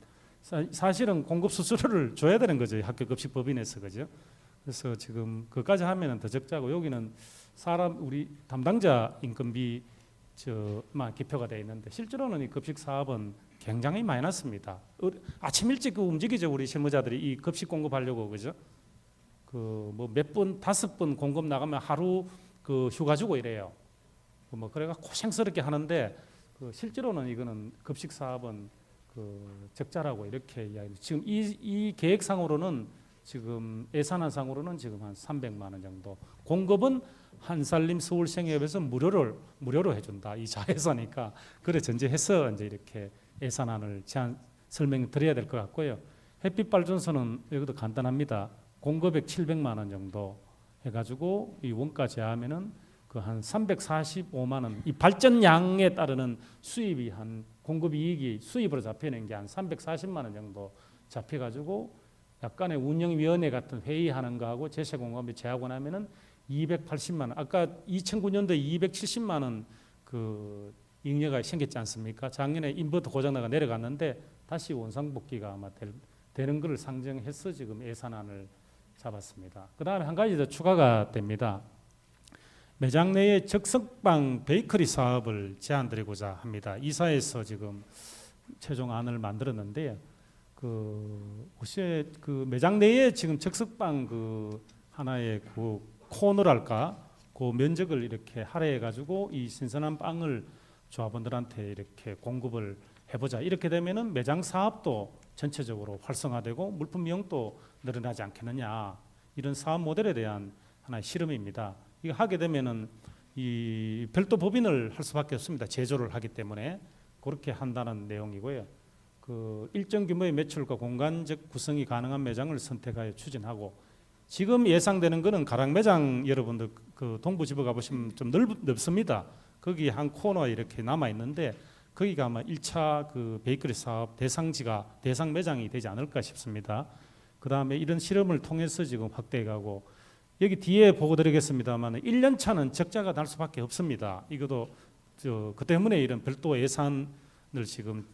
사실은 공급 수수료를 줘야 되는 거죠. 학교 급식 법인에서. 그죠? 그래서 지금 그까지 하면은 더 적자고, 여기는 사람 우리 담당자 인건비 저만 기표가 돼 있는데 실제로는 이 급식 사업은 굉장히 마이너스입니다. 아침 일찍 그 움직이죠. 우리 실무자들이 이 급식 공급하려고. 그죠? 그 뭐 몇 번 5번 공급 나가면 하루 그 휴가 주고 이래요. 뭐 그래가 고생스럽게 하는데 그 실제로는 이거는 급식 사업은 그 적자라고 이렇게 이야기. 지금 이 계획상으로는 지금 예산안상으로는 지금 한 300만 원 정도. 공급은 한살림 서울생협에서 무료로 해준다. 이 자회사니까 그래 전제해서 이제 이렇게 예산안을 제안 설명드려야 될 것 같고요. 햇빛 발전소는 여기도 간단합니다. 공급액 700만 원 정도 해가지고 이 원가 제하면은 그 한 345만 원. 이 발전량에 따르는 수입이 한 공급 이익이 수입으로 잡혀낸 게 한 340만 원 정도 잡혀가지고 약간의 운영위원회 같은 회의하는 거하고 제세 공급비 제하고 나면은 280만 원. 아까 2009년도에 270만 원 그 잉여가 생겼지 않습니까? 작년에 인버터 고장나가 내려갔는데 다시 원상복귀가 아마 되는 것을 상정해서 지금 예산안을 잡았습니다. 그 다음에 한 가지 더 추가가 됩니다. 매장 내에 즉석방 베이커리 사업을 제안드리고자 합니다. 이사에서 지금 최종안을 만들었는데요. 혹시 그 매장 내에 지금 즉석방 그 하나의 그 코너랄까, 그 면적을 이렇게 할애해 가지고 이 신선한 빵을 조합원들한테 이렇게 공급을 해보자. 이렇게 되면은 매장 사업도 전체적으로 활성화되고 물품 이용도 늘어나지 않겠느냐. 이런 사업 모델에 대한 하나의 실험입니다. 이거 하게 되면은 이 별도 법인을 할 수밖에 없습니다. 제조를 하기 때문에 그렇게 한다는 내용이고요. 그 일정 규모의 매출과 공간적 구성이 가능한 매장을 선택하여 추진하고, 지금 예상되는 거는 가락 매장 여러분들 그 동부 집에 가보시면 좀 넓습니다. 거기 한 코너 이렇게 남아 있는데 거기가 아마 1차 그 베이커리 사업 대상 매장이 되지 않을까 싶습니다. 그 다음에 이런 실험을 통해서 지금 확대해가고, 여기 뒤에 보고 드리겠습니다만 1년 차는 적자가 날 수밖에 없습니다. 이것도 그 때문에 이런 별도 예산을 지금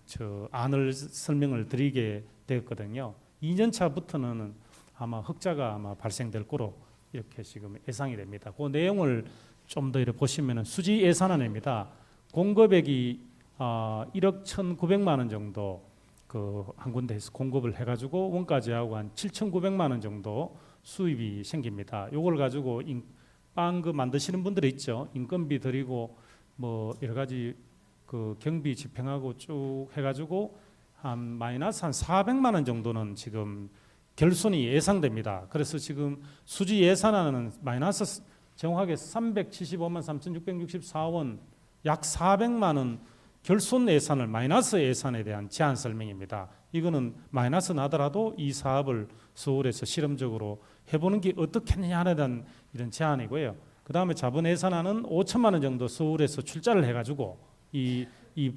안을 설명을 드리게 되었거든요. 2년 차부터는 아마 흑자가 아마 발생될 거로 이렇게 지금 예상이 됩니다. 그 내용을 좀 더 이렇게 보시면은 수지 예산안입니다. 공급액이 1억 1,900만 원 정도 그 한 군데에서 공급을 해가지고 원가제하고 한 7,900만 원 정도 수입이 생깁니다. 요걸 가지고 빵 그 만드시는 분들이 있죠. 인건비 드리고 뭐 여러 가지 그 경비 집행하고 쭉 해가지고 한 마이너스 한 400만 원 정도는 지금 결손이 예상됩니다. 그래서 지금 수지 예산안은 마이너스 정확하게 375만 3,664원, 약 400만 원 결손 예산을 마이너스 예산에 대한 제한 설명입니다. 이거는 마이너스 나더라도 이 사업을 서울에서 실험적으로 해보는 게 어떻겠느냐에 대한 이런 제안이고요. 그 다음에 자본 예산안은 5천만 원 정도 서울에서 출자를 해가지고 이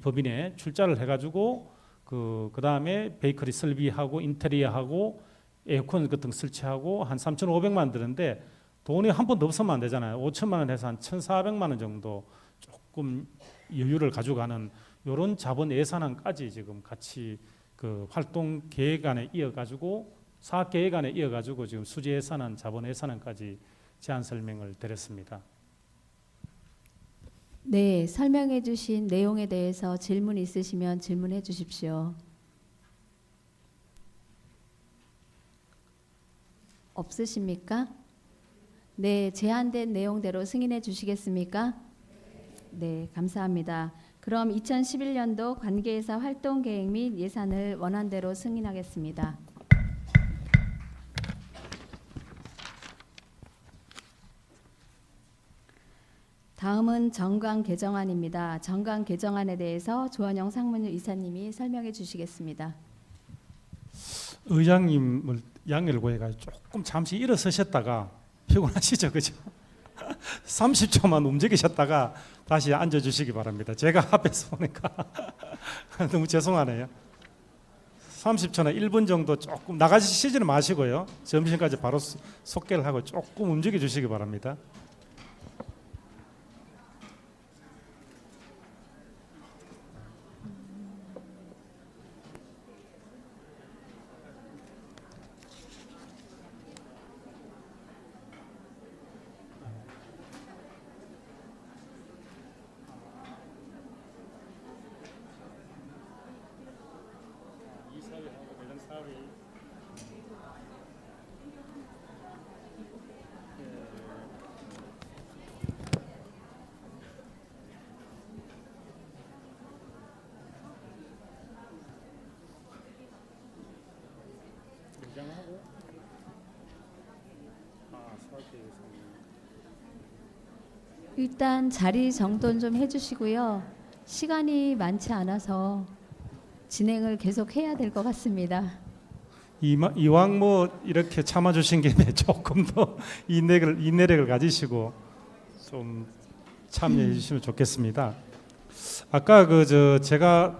법인에 출자를 해가지고 그 다음에 베이커리 설비하고 인테리어하고 에어컨 같은 거 설치하고 한 3,500만 원 드는데 돈이 한 푼도 없으면 안 되잖아요. 5천만 원 해서 한 1,400만 원 정도 조금 여유를 가져가는 이런 자본 예산안까지 지금 같이 그 활동 계획안에 이어가지고 사업 계획안에 이어가지고 지금 수지 예산안, 자본 예산안까지 제안 설명을 드렸습니다. 네, 설명해 주신 내용에 대해서 질문 있으시면 질문해 주십시오. 없으십니까? 네, 제안된 내용대로 승인해 주시겠습니까? 네, 감사합니다. 그럼 2011년도 관계회사 활동 계획 및 예산을 원안대로 승인하겠습니다. 다음은 정관 개정안입니다. 정관 개정안에 대해서 조원영 상무님 이사님이 설명해 주시겠습니다. 의장님을 양해를 구해가지고 조금 잠시 일어서셨다가 피곤하시죠, 그죠? 30초만 움직이셨다가 다시 앉아주시기 바랍니다. 제가 앞에서 보니까 너무 죄송하네요. 30초나 1분 정도 조금 나가시지는 마시고요. 점심까지 바로 속개를 하고 조금 움직여 주시기 바랍니다. 일단 자리 정돈 좀 해주시고요. 시간이 많지 않아서 진행을 계속 해야 될 것 같습니다. 이왕 뭐 이렇게 참아주신 김에 조금 더 인내력을 가지시고 좀 참여해 주시면 좋겠습니다. 아까 제가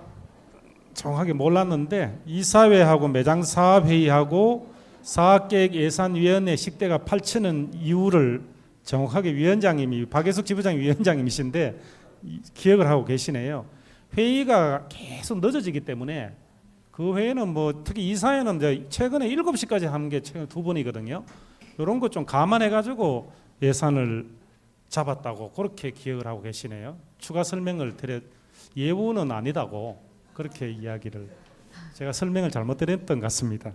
정확하게 몰랐는데 이사회하고 매장사업회의하고 사업계획 예산위원회 식대가 8천원 이후를 정확하게 위원장님이 박예숙 지부장 위원장님이신데 기억을 하고 계시네요. 회의가 계속 늦어지기 때문에 그 회의는 뭐 특히 이사회는 이제 최근에 7시까지 한 게 최근 2번이거든요. 이런 거 좀 감안해 가지고 예산을 잡았다고 그렇게 기억을 하고 계시네요. 추가 설명을 예우는 아니다고 그렇게 이야기를 제가 설명을 잘못 드렸던 것 같습니다.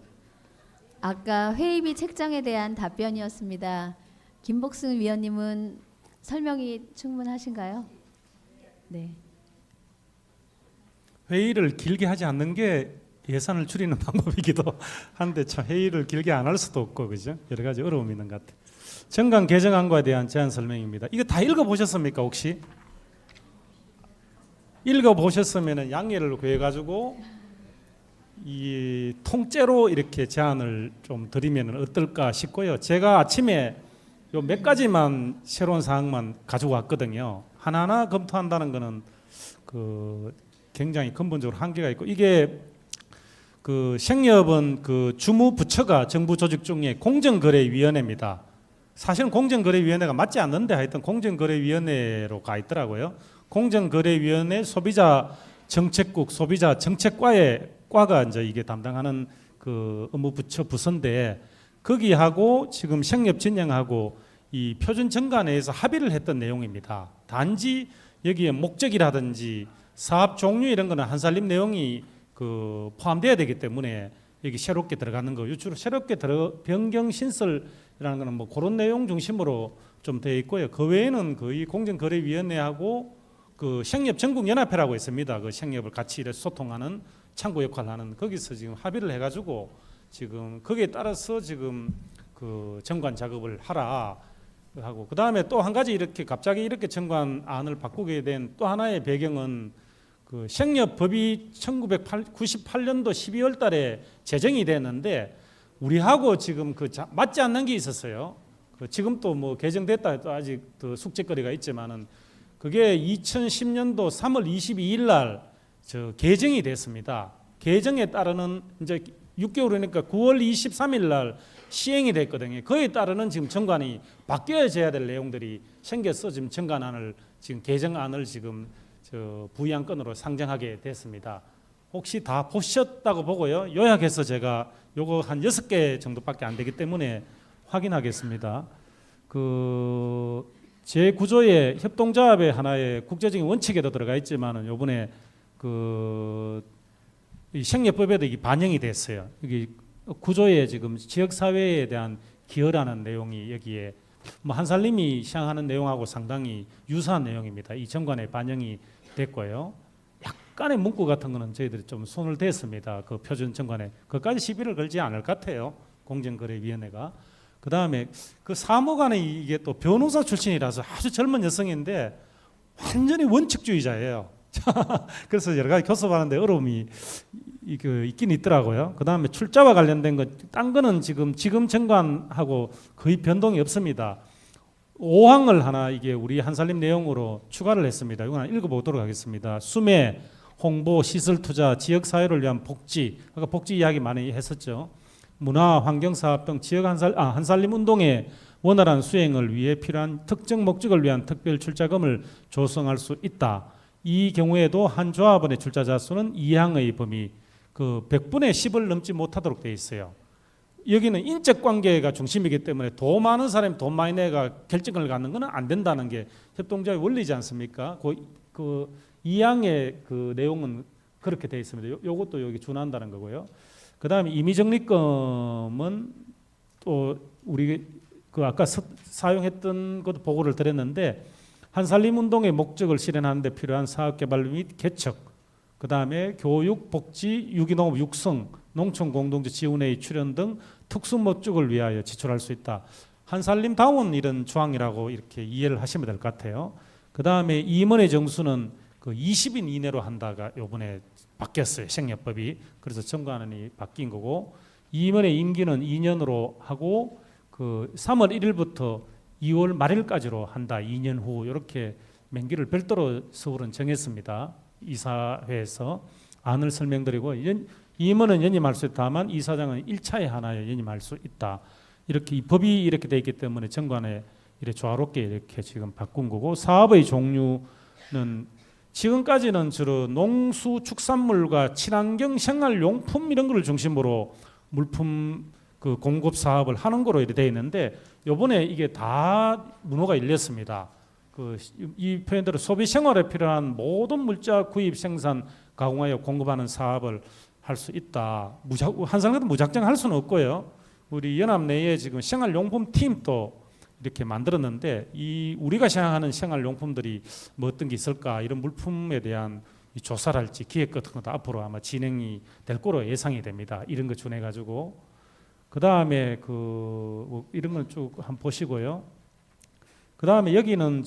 아까 회의비 책정에 대한 답변이었습니다. 김복승 위원님은 설명이 충분하신가요? 네. 회의를 길게 하지 않는 게 예산을 줄이는 방법이기도 한데 참 회의를 길게 안 할 수도 없고 그죠? 여러 가지 어려움이 있는 것 같아요. 정관 개정안과에 대한 제안 설명입니다. 이거 다 읽어보셨습니까 혹시? 읽어보셨으면 양해를 구해가지고 이 통째로 이렇게 제안을 좀 드리면 어떨까 싶고요. 제가 아침에 요 몇 가지만 새로운 사항만 가지고 왔거든요. 하나하나 검토한다는 거는 그 굉장히 근본적으로 한계가 있고 이게 그 생협은 그 주무 부처가 정부 조직 중에 공정거래위원회입니다. 사실은 공정거래위원회가 맞지 않는데 하여튼 공정거래위원회로 가 있더라고요. 공정거래위원회 소비자정책국 소비자정책과의 과가 이제 이게 담당하는 그 업무 부처 부서인데 거기하고 지금 생협 진영하고 이 표준 정관회에서 합의를 했던 내용입니다. 단지 여기에 목적이라든지 사업 종류 이런 거는 한살림 내용이 그 포함돼야 되기 때문에 여기 새롭게 들어가는 거, 주로 새롭게 변경 신설이라는 거는 뭐 그런 내용 중심으로 좀 되어 있고요. 그 외에는 거의 공정거래위원회하고 그 생협 전국연합회라고 있습니다. 그 생협을 같이 이렇게 소통하는 창구 역할을 하는 거기서 지금 합의를 해가지고 지금 거기에 따라서 지금 그 정관 작업을 하라 하고 그 다음에 또 한 가지 이렇게 갑자기 이렇게 정관안을 바꾸게 된 또 하나의 배경은 그 생협법이 1998년도 12월 달에 제정이 됐는데 우리하고 지금 그 맞지 않는 게 있었어요. 그 지금 또 뭐 개정됐다 해도 아직 더 숙제거리가 있지만은 그게 2010년도 3월 22일 날 개정이 됐습니다. 개정에 따르는 이제 6개월이니까 9월 23일 날 시행이 됐거든요. 그에 따르는 지금 정관이 바뀌어져야 될 내용들이 생겨서 지금 정관안을 지금 개정안을 지금 부의안건으로 상정하게 됐습니다. 혹시 다 보셨다고 보고요. 요약해서 제가 요거 한 6개 정도밖에 안 되기 때문에 확인하겠습니다. 그 제구조의 협동조합의 하나의 국제적인 원칙에도 들어가 있지만은 요번에 그 이 생협법에도 이게 반영이 됐어요. 여기 구조에 지금 지역 사회에 대한 기여라는 내용이 여기에 뭐 한살림이 시행하는 내용하고 상당히 유사한 내용입니다. 이 정관에 반영이 됐고요. 약간의 문구 같은 거는 저희들이 좀 손을 댔습니다. 그 표준 정관에 그까지 시비를 걸지 않을 것 같아요. 공정거래위원회가. 그 다음에 그 사무관이 이게 또 변호사 출신이라서 아주 젊은 여성인데 완전히 원칙주의자예요. 그래서 여러 가지 교섭하는데 어려움이 있긴 있더라고요. 그 다음에 출자와 관련된 것, 딴 거는 지금 정관하고 거의 변동이 없습니다. 5항을 하나 이게 우리 한살림 내용으로 추가를 했습니다. 이거 하나 읽어보도록 하겠습니다. 수매, 홍보, 시설 투자, 지역 사회를 위한 복지. 아까 복지 이야기 많이 했었죠. 문화, 환경 사업 등 지역 한살림 운동의 원활한 수행을 위해 필요한 특정 목적을 위한 특별 출자금을 조성할 수 있다. 이 경우에도 한 조합원의 출자자 수는 2항의 범위 그 100분의 10을 넘지 못하도록 되어 있어요. 여기는 인적 관계가 중심이기 때문에 돈 많은 사람이 돈 많이 내가 결정을 갖는 것은 안 된다는 게 협동조합의 원리지 않습니까? 그 2항의 그 내용은 그렇게 되어 있습니다. 요것도 여기 준한다는 거고요. 그 다음에 임의적립금은 또 우리 그 아까 사용했던 것도 보고를 드렸는데 한살림 운동의 목적을 실현하는 데 필요한 사업개발 및 개척, 그 다음에 교육, 복지, 유기농업 육성, 농촌 공동체 지원회의 출연 등 특수 목적을 위하여 지출할 수 있다. 한살림다운 이런 조항이라고 이렇게 이해를 하시면 될 것 같아요. 그 다음에 임원의 정수는 그 20인 이내로 한다가 요번에 바뀌었어요. 생협법이. 그래서 정관원이 바뀐 거고 임원의 임기는 2년으로 하고 그 3월 1일부터 2월 말일까지로 한다. 2년 후 이렇게 명기를 별도로 서울은 정했습니다. 이사회에서 안을 설명드리고 임원은 연임할 수 있다. 다만 이사장은 1차에 하나에 연임할 수 있다. 이렇게 이 법이 이렇게 돼 있기 때문에 정관에 이렇게 조화롭게 이렇게 지금 바꾼 거고 사업의 종류는 지금까지는 주로 농수축산물과 친환경 생활용품 이런 걸 중심으로 물품 그 공급 사업을 하는 거로 이렇게 돼 있는데 이번에 이게 다 문호가 열렸습니다. 이 표현대로 소비 생활에 필요한 모든 물자 구입 생산 가공하여 공급하는 사업을 할 수 있다. 한 사람도 무작정 할 수는 없고요. 우리 연합 내에 지금 생활용품 팀도 이렇게 만들었는데 이 우리가 생각하는 생활용품들이 뭐 어떤 게 있을까 이런 물품에 대한 이 조사를 할지 기획 같은 것도 앞으로 아마 진행이 될 거로 예상이 됩니다. 이런 거 준해 가지고 그 다음에 뭐 이런 건 쭉 한번 보시고요. 그 다음에 여기는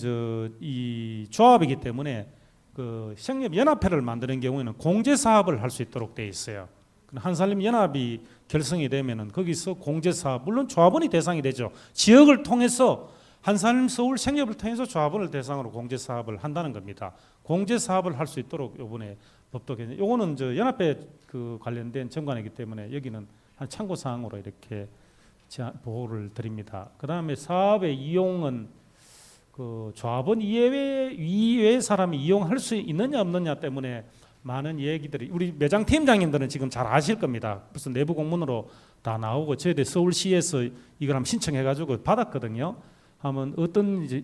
이 조합이기 때문에 그 생협 연합회를 만드는 경우에는 공제 사업을 할 수 있도록 돼 있어요. 한살림 연합이 결성이 되면은 거기서 공제 사업 물론 조합원이 대상이 되죠. 지역을 통해서 한살림 서울 생협을 통해서 조합원을 대상으로 공제 사업을 한다는 겁니다. 공제 사업을 할 수 있도록 이번에 법도 개정. 요거는 연합회 그 관련된 정관이기 때문에 여기는 한 참고 사항으로 이렇게 보호를 드립니다. 그 다음에 사업의 이용은 그 조합원 이외의 사람이 이용할 수 있느냐 없느냐 때문에 많은 얘기들이 우리 매장 팀장님들은 지금 잘 아실 겁니다. 무슨 내부 공문으로 다 나오고 저희들 서울시에서 이걸 한번 신청해가지고 받았거든요. 하면 어떤 이제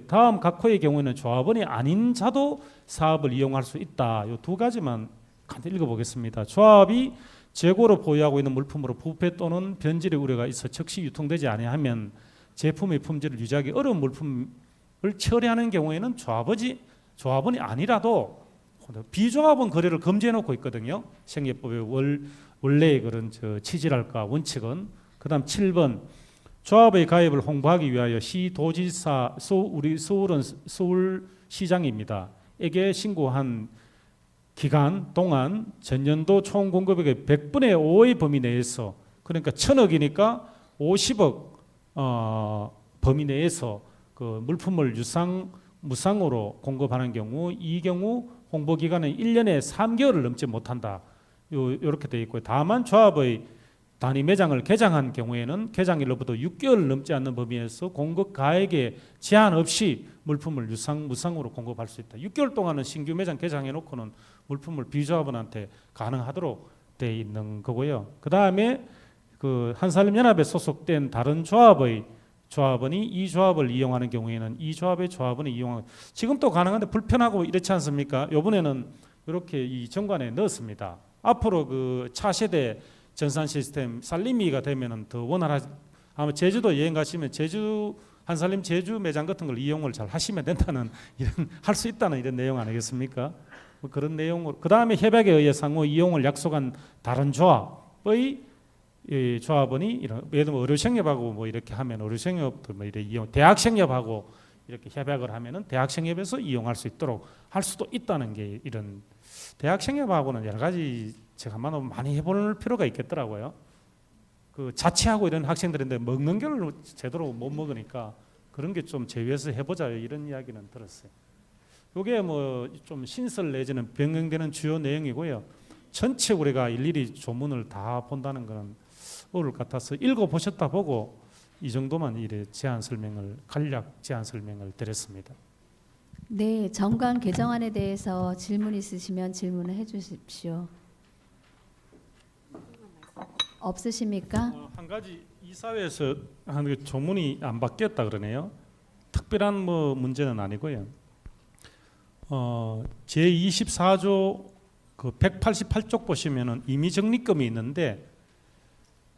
다음 각 호의 경우에는 조합원이 아닌 자도 사업을 이용할 수 있다. 이 두 가지만 간단히 읽어보겠습니다. 조합이 재고로 보유하고 있는 물품으로 부패 또는 변질의 우려가 있어 즉시 유통되지 아니하면 제품의 품질을 유지하기 어려운 물품을 처리하는 경우에는 조합원이 아니라도 비조합원 거래를 금지해놓고 있거든요. 생협법의 원래의 그런 취지랄까 원칙은. 그다음 7번 조합의 가입을 홍보하기 위하여 시도지사 우리 서울은 서울시장입니다. 에게 신고한 기간 동안 전년도 총 공급액의 100분의 5의 범위 내에서 그러니까 1,000억이니까 50억 범위 내에서 그 물품을 무상으로 공급하는 경우 이 경우 홍보 기간은 1년에 3개월을 넘지 못한다. 이렇게 되어 있고요. 다만 조합의 단위 매장을 개장한 경우에는 개장일로부터 6개월 넘지 않는 범위에서 공급 가액에 제한 없이 물품을 무상으로 공급할 수 있다. 6개월 동안은 신규 매장 개장해 놓고는 물품을 비조합원한테 가능하도록 되어 있는 거고요. 그 다음에 그 한살림연합에 소속된 다른 조합원이 이 조합을 이용하는 경우에는 이 조합의 조합원이 이용하는 지금도 가능한데 불편하고 이렇지 않습니까? 이번에는 이렇게 이 정관에 넣었습니다. 앞으로 그 차세대 전산 시스템 살림이가 되면은 더 원활하지. 아마 제주도 여행 가시면 한살림 제주 매장 같은 걸 이용을 잘 하시면 된다는 이런 할 수 있다는 이런 내용 아니겠습니까? 뭐 그런 내용으로 그 다음에 협약에 의해 상호 이용을 약속한 다른 조합의 이 조합원이 이런 예를 들면 의료생협하고 뭐 이렇게 하면 의료생협도 뭐 이렇게 이용, 대학생협하고 이렇게 협약을 하면은 대학생협에서 이용할 수 있도록 할 수도 있다는 게 이런 대학생협하고는 여러 가지 제가 많이 해볼 필요가 있겠더라고요. 그 자취하고 이런 학생들인데 먹는 걸 제대로 못 먹으니까 그런 게 좀 제외해서 해보자 이런 이야기는 들었어요. 이게 뭐 좀 신설 내지는 변경되는 주요 내용이고요. 전체 우리가 일일이 조문을 다 본다는 것은 어려울 것 같아서 읽어보셨다 보고 이 정도만 이래 간략 제안 설명을 드렸습니다. 네, 정관 개정안에 대해서 질문 있으시면 질문을 해주십시오. 없으십니까? 한 가지 이사회에서 하는 조문이 안 바뀌었다 그러네요. 특별한 뭐 문제는 아니고요. 제 24조 그 188쪽 보시면은 임의적립금이 있는데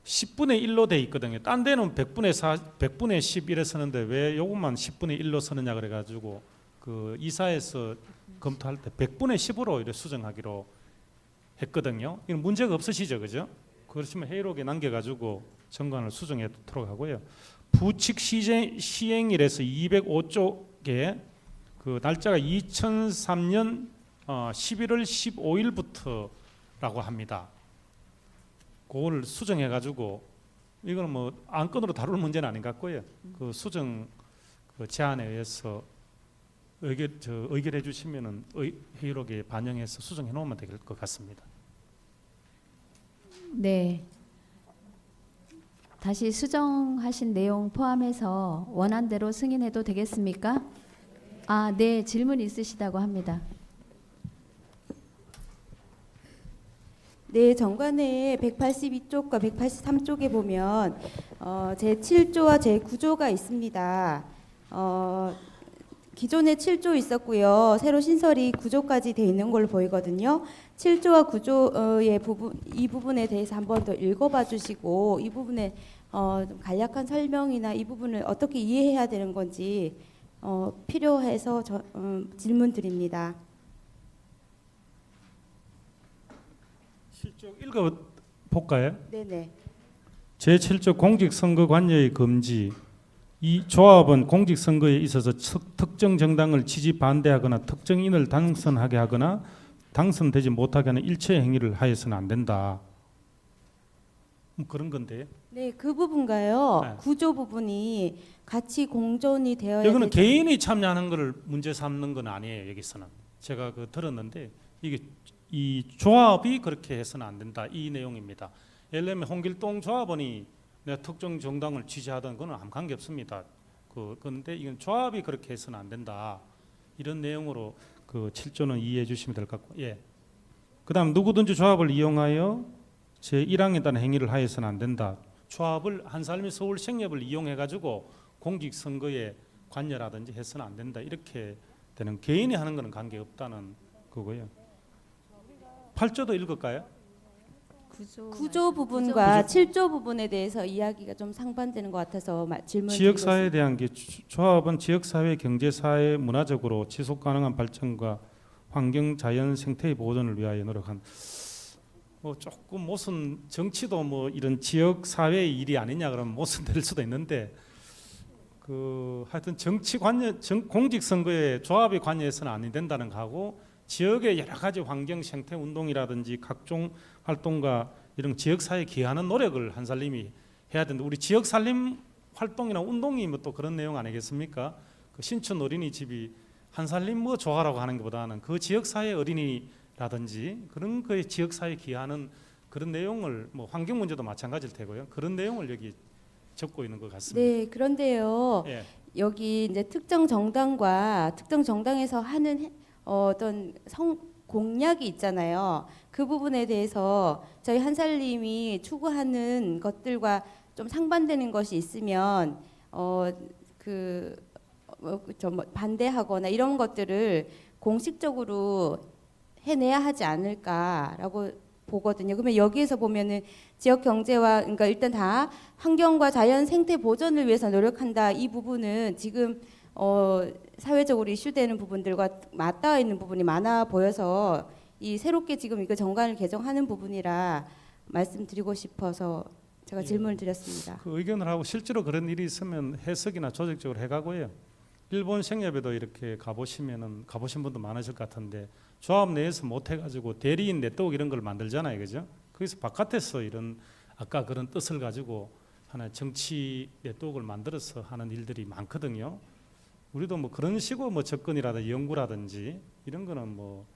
10분의 1로 돼 있거든요. 딴 데는 100분의 10 이래 쓰는데 왜 요것만 10분의 1로 쓰느냐 그래가지고 그 이사에서 검토할 때 100분의 10으로 이래 수정하기로 했거든요. 이건 문제가 없으시죠, 그죠? 그렇지만 회의록에 남겨가지고 정관을 수정하도록 하고요. 부칙 시행일에서 205쪽에 그 날짜가 2003년 11월 15일부터라고 합니다. 그걸 수정해 가지고 이거는 뭐 안건으로 다룰 문제는 아닌 것 같고요. 그 수정 그 제안에 의해서 의결해 주시면은 회의록에 반영해서 수정해 놓으면 될 것 같습니다. 네. 다시 수정하신 내용 포함해서 원안대로 승인해도 되겠습니까? 아, 네. 질문 있으시다고 합니다. 네, 정관의 182쪽과 183쪽에 보면 제7조와 제9조가 있습니다. 기존에 7조 있었고요. 새로 신설이 9조까지 돼 있는 걸로 보이거든요. 7조와 9조의 부분, 이 부분에 대해서 한 번 더 읽어봐 주시고 이 부분에 좀 간략한 설명이나 이 부분을 어떻게 이해해야 되는 건지 필요해서 질문 드립니다. 실적 읽어 볼까요? 네네. 제7조 공직선거관여의 금지. 이 조합은 공직선거에 있어서 특정 정당을 지지 반대하거나 특정인을 당선하게 하거나 당선되지 못하게 하는 일체의 행위를 하여서는 안 된다. 뭐 그런 건데. 네, 그 부분가요. 네. 구조 부분이 같이 공존이 되어야 여기는 되지 개인이 참여하는 것을 문제 삼는 건 아니에요. 여기서는 제가 그 들었는데 이게 이 조합이 그렇게 해서는 안 된다. 이 내용입니다. 예를 들면 홍길동 조합원이 내가 특정 정당을 지지하던 거는 아무 관계 없습니다. 그런데 이건 조합이 그렇게 해서는 안 된다. 이런 내용으로 그 7조는 이해해 주시면 될 것 같고, 예. 그다음 누구든지 조합을 이용하여 제 1항에 따른 행위를 하여서는 안 된다. 조합을 한 사람이 서울 생협을 이용해 가지고 공직 선거에 관여라든지 해서는 안 된다. 이렇게 되는 개인이 하는 거는 관계 없다는 거고요. 8조도 읽을까요? 구조 부분과 7조 부분에 대해서 이야기가 좀 상반되는 것 같아서 질문 지역사회에 대한 게 조합은 지역사회, 경제사회, 문화적으로 지속 가능한 발전과 환경, 자연, 생태의 보존을 위하여 노력한. 뭐 조금 무슨 정치도 뭐 이런 지역사회의 일이 아니냐 그러면 모순될 수도 있는데 그 하여튼 정치 관여, 공직선거에 조합이 관여해서는 안 된다는 거하고 지역의 여러 가지 환경, 생태 운동이라든지 각종 활동과 이런 지역사회에 기여하는 노력을 한살림이 해야 된다. 우리 지역살림 활동이나 운동이 뭐 또 그런 내용 아니겠습니까? 그 신촌 어린이집이 한살림 뭐 조화라고 하는 것보다는 그 지역사회 어린이라든지 그런 거에 지역사회에 기여하는 그런 내용을 뭐 환경 문제도 마찬가지일 테고요. 그런 내용을 여기 적고 있는 것 같습니다. 네, 그런데요. 예. 여기 이제 특정 정당과 특정 정당에서 하는 어떤 공약이 있잖아요. 그 부분에 대해서 저희 한살림이 추구하는 것들과 좀 상반되는 것이 있으면 반대하거나 이런 것들을 공식적으로 해내야 하지 않을까라고 보거든요. 그러면 여기에서 보면은 지역 경제와 그러니까 일단 다 환경과 자연 생태 보존을 위해서 노력한다. 이 부분은 지금 사회적으로 이슈되는 부분들과 맞닿아 있는 부분이 많아 보여서 이 새롭게 지금 이거 정관을 개정하는 부분이라 말씀드리고 싶어서 제가 질문을 드렸습니다. 그 의견을 하고 실제로 그런 일이 있으면 해석이나 조직적으로 해가고요. 일본 생협에도 이렇게 가보시면은 가보신 분도 많으실 것 같은데 조합 내에서 못 해가지고 대리인 네트워크 이런 걸 만들잖아요, 그죠? 거기서 바깥에서 이런 아까 그런 뜻을 가지고 하나의 정치 네트워크를 만들어서 하는 일들이 많거든요. 우리도 뭐 그런 식으로 뭐 접근이라든지 연구라든지 이런 거는 뭐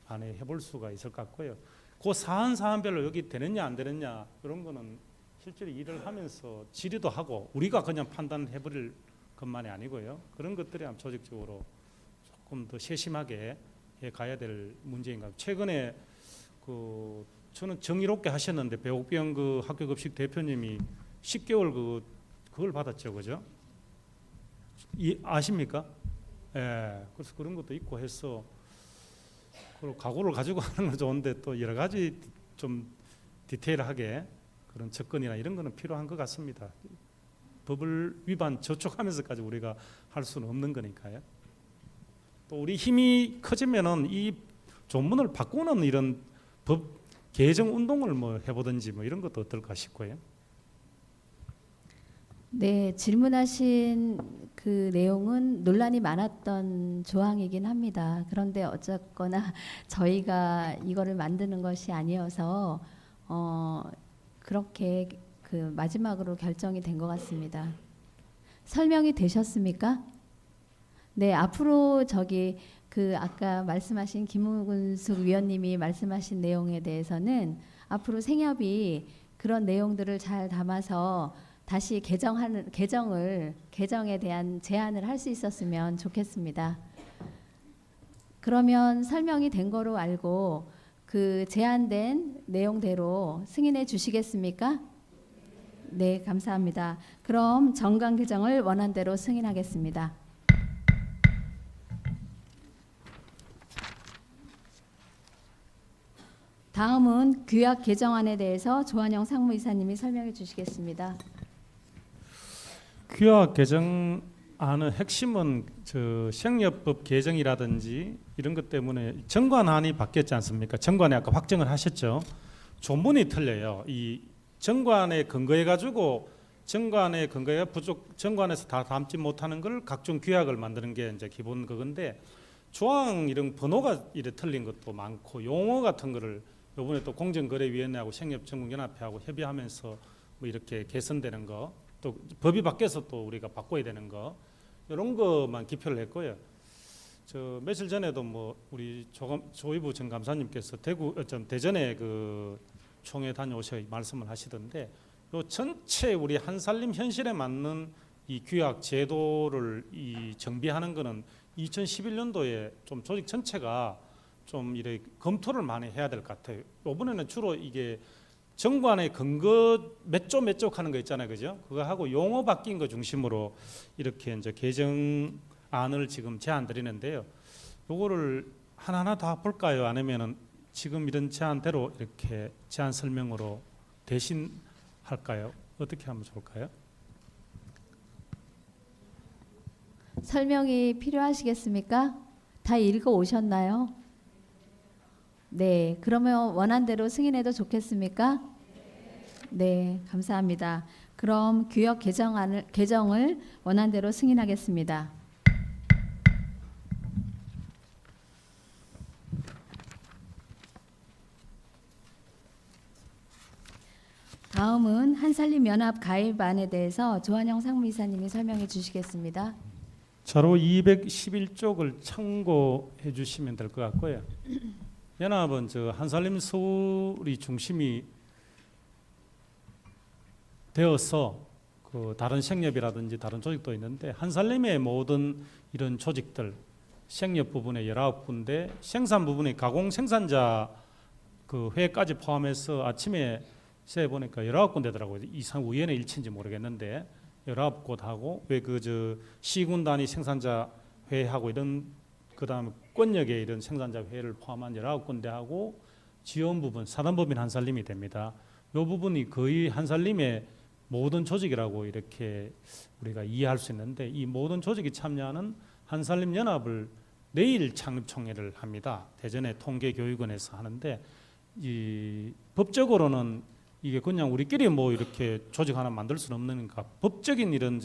안에 해볼 수가 있을 것 같고요. 그 사안별로 여기 되느냐 안 되느냐 이런 거는 실제로 일을 하면서 질의도 하고 우리가 그냥 판단해버릴 것만이 아니고요. 그런 것들이 아마 조직적으로 조금 더 세심하게 해 가야 될 문제인가. 최근에 그 저는 정의롭게 하셨는데 배옥병 그 학교급식 대표님이 10개월 그걸 받았죠, 그죠? 아십니까? 예. 그래서 그런 것도 있고 해서 그리고 각오를 가지고 하는 건 좋은데 또 여러 가지 좀 디테일하게 그런 접근이나 이런 거는 필요한 것 같습니다. 법을 위반 저촉하면서까지 우리가 할 수는 없는 거니까요. 또 우리 힘이 커지면은 이 조문을 바꾸는 이런 법 개정 운동을 뭐 해보든지 뭐 이런 것도 어떨까 싶고요. 네, 질문하신 그 내용은 논란이 많았던 조항이긴 합니다. 그런데 어쨌거나 저희가 이거를 만드는 것이 아니어서 그렇게 그 마지막으로 결정이 된 것 같습니다. 설명이 되셨습니까? 네, 앞으로 저기 그 아까 말씀하신 김문숙 위원님이 말씀하신 내용에 대해서는 앞으로 생협이 그런 내용들을 잘 담아서 다시 개정에 대한 제안을 할 수 있었으면 좋겠습니다. 그러면 설명이 된 거로 알고 그 제안된 내용대로 승인해 주시겠습니까? 네, 감사합니다. 그럼 정관 개정을 원안대로 승인하겠습니다. 다음은 규약 개정안에 대해서 조한영 상무이사님이 설명해 주시겠습니다. 규약 개정안의 핵심은 생협법 개정이라든지 이런 것 때문에 정관안이 바뀌었지 않습니까? 정관에 아까 확정을 하셨죠. 조문이 틀려요. 이 정관에 근거해 가지고 정관의 근거가 정관에서 다 담지 못하는 걸 각종 규약을 만드는 게 이제 기본 그건데 조항 이런 번호가 이래 틀린 것도 많고 용어 같은 거를 이번에 또 공정거래위원회하고 생협전국연합회하고 협의하면서 뭐 이렇게 개선되는 거, 또 법이 바뀌어서 또 우리가 바꿔야 되는 거 이런 것만 기표를 했고요. 저 며칠 전에도 뭐 우리 조의부 전 감사님께서 대전에 그 총회 다녀오셔 말씀을 하시던데 요 전체 우리 한살림 현실에 맞는 이 규약 제도를 이 정비하는 거는 2011년도에 좀 조직 전체가 좀 이렇게 검토를 많이 해야 될 것 같아요. 이번에는 주로 이게 정관의 근거 몇 쪽 하는 거 있잖아요, 그죠? 그거 하고 용어 바뀐 거 중심으로 이렇게 이제 개정안을 지금 제안 드리는데요. 요거를 하나하나 다 볼까요? 아니면은 지금 이런 제안대로 이렇게 제안 설명으로 대신 할까요? 어떻게 하면 좋을까요? 설명이 필요하시겠습니까? 다 읽어 오셨나요? 네, 그러면 원안대로 승인해도 좋겠습니까? 네, 감사합니다. 그럼 규약 개정을 원안대로 승인하겠습니다. 다음은 한살림연합 가입안에 대해서 조한영 상무이사님이 설명해 주시겠습니다. 자료 211쪽을 참고해 주시면 될 것 같고요. 연합은 한살림 서울이 중심이 되어서 그 다른 생협이라든지 다른 조직도 있는데 한살림의 모든 이런 조직들 생협 부분에 19군데 생산 부분에 가공 생산자 그 회까지 포함해서 아침에 세 보니까 19군데더라고요. 이상 우연의 일치인지 모르겠는데 19곳하고 왜 시군 단위 생산자 회하고 이런 그다음에 권역의 이런 생산자 회를 포함한 19군데하고 지원 부분 사단법인 한살림이 됩니다. 이 부분이 거의 한살림의 모든 조직이라고 이렇게 우리가 이해할 수 있는데 이 모든 조직이 참여하는 한살림 연합을 내일 창립총회를 합니다. 대전의 통계교육원에서 하는데 이 법적으로는 이게 그냥 우리끼리 뭐 이렇게 조직 하나 만들 수는 없는가 법적인 이런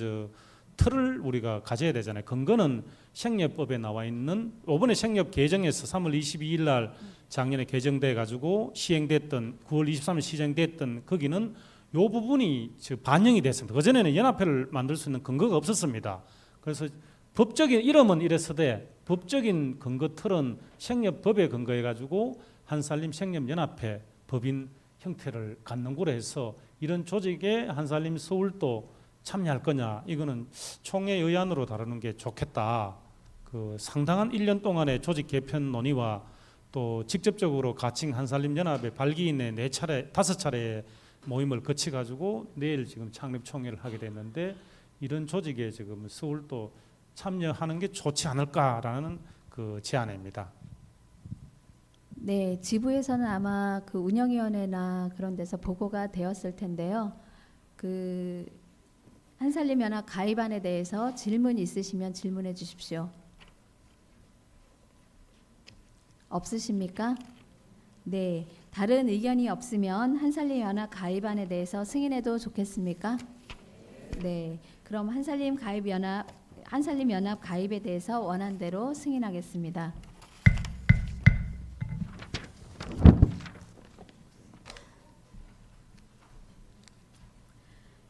틀을 우리가 가져야 되잖아요. 근거는 생협법에 나와 있는 이번에 생협 개정에서 3월 22일 날 작년에 개정돼 가지고 시행됐던 9월 23일 시행됐던 거기는 요 부분이 반영이 됐습니다. 그전에는 연합회를 만들 수 있는 근거가 없었습니다. 그래서 법적인 이름은 이랬으되 법적인 근거 틀은 생협법에 근거해 가지고 한살림 생협연합회 법인 형태를 갖는 거로 해서 이런 조직에 한살림 서울도 참여할 거냐 이거는 총회 의안으로 다루는 게 좋겠다. 그 상당한 1년 동안의 조직 개편 논의와 또 직접적으로 가칭 한살림 연합의 발기인의 5차례 모임을 거치 가지고 내일 지금 창립 총회를 하게 됐는데 이런 조직에 지금 서울도 참여하는 게 좋지 않을까라는 그 제안입니다. 네, 지부에서는 아마 그 운영위원회나 그런 데서 보고가 되었을 텐데요. 그 한살림연합 가입안에 대해서 질문 있으시면 질문해 주십시오. 없으십니까? 네, 다른 의견이 없으면 한살림연합 가입안에 대해서 승인해도 좋겠습니까? 네, 그럼 한살림 연합 가입에 대해서 원안대로 승인하겠습니다.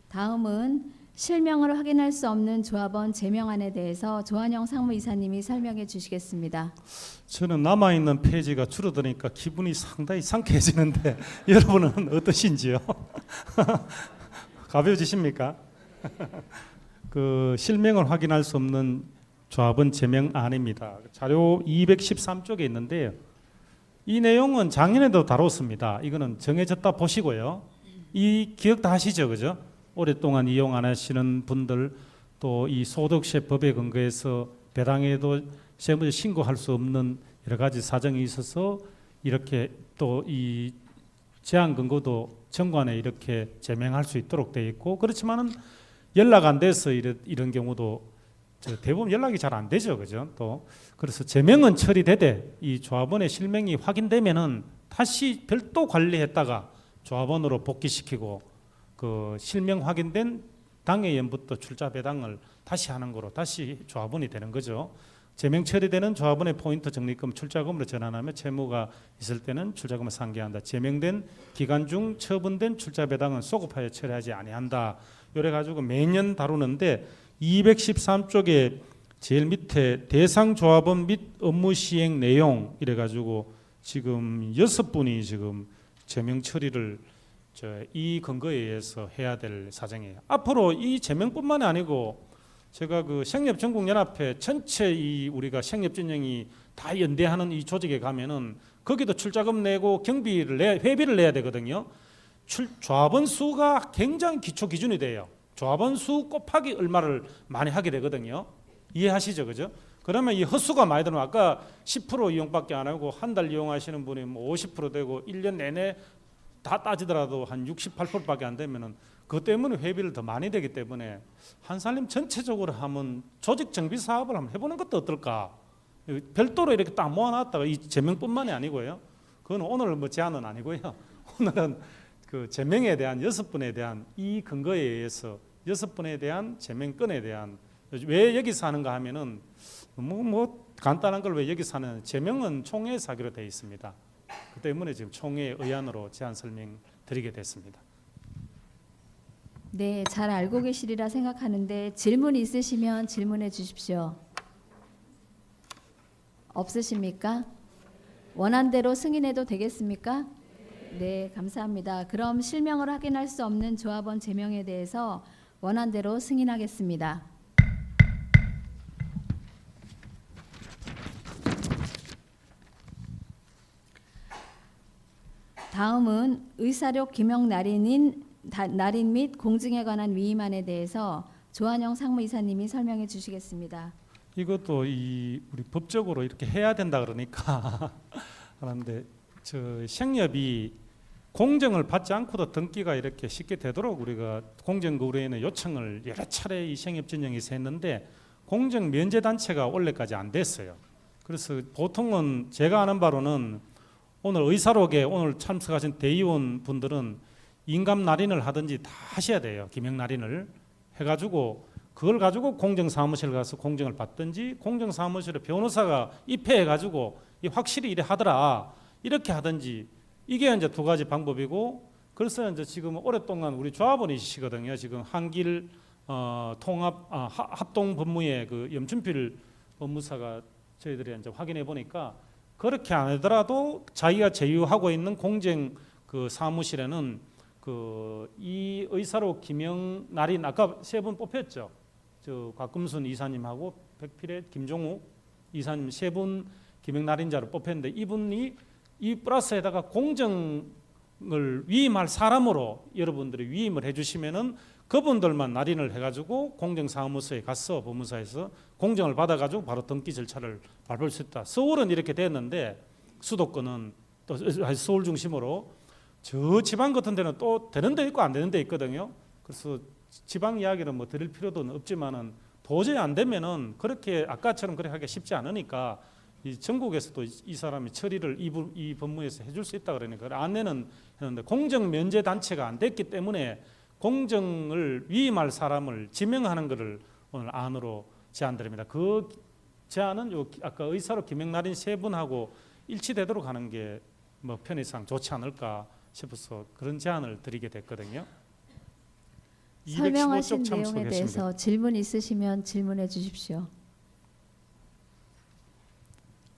다음은 실명을 확인할 수 없는 조합원 제명안에 대해서 조한영 상무이사님이 설명해 주시겠습니다. 저는 남아있는 페이지가 줄어드니까 기분이 상당히 상쾌해지는데 여러분은 어떠신지요? 가벼워지십니까? 그 실명을 확인할 수 없는 조합원 제명안입니다. 자료 213쪽에 있는데요. 이 내용은 작년에도 다뤘습니다. 이거는 정해졌다 보시고요. 이 기억 다 하시죠, 그죠? 오랫동안 이용 안 하시는 분들, 또 이 소득세 법에 근거해서 배당에도 세무서 신고할 수 없는 여러 가지 사정이 있어서 이렇게 또 이 제한 근거도 정관에 이렇게 제명할 수 있도록 돼 있고, 그렇지만은 연락 안 돼서 이런 경우도 대부분 연락이 잘 안 되죠, 그죠? 또 그래서 제명은 처리되되 이 조합원의 실명이 확인되면은 다시 별도 관리했다가 조합원으로 복귀시키고 그 실명 확인된 당해연부터 출자 배당을 다시 하는 거로 다시 조합원이 되는 거죠. 제명 처리되는 조합원의 포인트 적립금 출자금으로 전환하며 채무가 있을 때는 출자금을 상계한다. 제명된 기간 중 처분된 출자 배당은 소급하여 처리하지 아니한다. 이래 가지고 매년 다루는데 213쪽에 제일 밑에 대상 조합원 및 업무 시행 내용 이래 가지고 지금 6분이 지금 제명 처리를 이 근거에 의해서 해야 될 사정이에요. 앞으로 이 제명뿐만이 아니고 제가 그 생협전국연합회 전체 이 우리가 생협진영이 다 연대하는 이 조직에 가면은 거기도 출자금 내고 회비를 내야 되거든요. 조합원 수가 굉장히 기초 기준이 돼요. 조합원 수 곱하기 얼마를 많이 하게 되거든요. 이해하시죠, 그죠? 그러면 이 헛수가 많이 들면 아까 10% 이용밖에 안 하고 한 달 이용하시는 분이 뭐 50% 되고 1년 내내 다 따지더라도 한 68%밖에 안 되면은 그것 때문에 회비를 더 많이 되기 때문에 한살림 전체적으로 하면 조직 정비 사업을 한번 해보는 것도 어떨까? 별도로 이렇게 딱 모아놨다가 이 제명뿐만이 아니고요. 그건 오늘 뭐 제안은 아니고요. 오늘은 그 제명에 대한 6분에 대한 이 근거에 의해서 6분에 대한 제명건에 대한 왜 여기서 하는가 하면은 뭐 간단한 걸 왜 여기서 하는 제명은 총회에서 하기로 되어 있습니다. 그 때문에 지금 총회 의안으로 제안 설명 드리게 됐습니다. 네, 잘 알고 계시리라 생각하는데 질문 있으시면 질문해 주십시오. 없으십니까? 원안대로 승인해도 되겠습니까? 네, 감사합니다. 그럼 실명을 확인할 수 없는 조합원 제명에 대해서 원안대로 승인하겠습니다. 다음은 의사력 김영 날인 및 공증에 관한 위임안에 대해서 조한영 상무이사님이 설명해 주시겠습니다. 이것도 우리 법적으로 이렇게 해야 된다 그러니까 하는데 생협이 공정을 받지 않고도 등기가 이렇게 쉽게 되도록 우리가 공정거래위원회 요청을 여러 차례 이 생협진영에서 했는데 공정 면제 단체가 원래까지 안 됐어요. 그래서 보통은 제가 아는 바로는 오늘 의사록에 오늘 참석하신 대의원 분들은 인감 날인을 하든지 다 하셔야 돼요. 기명 날인을 해가지고 그걸 가지고 공정사무실 가서 공정을 받든지 공정사무실에 변호사가 입회해가지고 확실히 이래 하더라 이렇게 하든지 이게 이제 두 가지 방법이고 그래서 이제 지금 오랫동안 우리 조합원이시거든요. 지금 한길 합동 법무의 그 염춘필 법무사가 저희들이 이제 확인해 보니까 그렇게 안 하더라도 자기가 제휴하고 있는 공정 그 사무실에는 이 의사로 김영 날인 아까 세 분 뽑혔죠. 저 곽금순 이사님하고 백필의 김종욱 이사님 세 분 김영 날인자로 뽑혔는데 이분이 이 플러스에다가 공정을 위임할 사람으로 여러분들이 위임을 해주시면은 그분들만 날인을 해가지고 공정사무소에 가서 법무사에서 공정을 받아가지고 바로 등기 절차를 밟을 수 있다. 서울은 이렇게 됐는데 수도권은 또 서울 중심으로 저 지방 같은 데는 또 되는 데 있고 안 되는 데 있거든요. 그래서 지방 이야기는 뭐 드릴 필요도 없지만은 도저히 안 되면은 그렇게 아까처럼 그렇게 하기 쉽지 않으니까 이 전국에서도 이 사람이 처리를 이 법무에서 해줄 수 있다 그러니까 안내는 했는데 공정 면제 단체가 안 됐기 때문에 공정을 위임할 사람을 지명하는 것을 오늘 안으로 제안드립니다. 그 제안은 아까 의사로 김영란인 세 분하고 일치되도록 하는 게 뭐 편의상 좋지 않을까 싶어서 그런 제안을 드리게 됐거든요. 설명하신 215쪽 내용에 참석했습니다. 대해서 질문 있으시면 질문해 주십시오.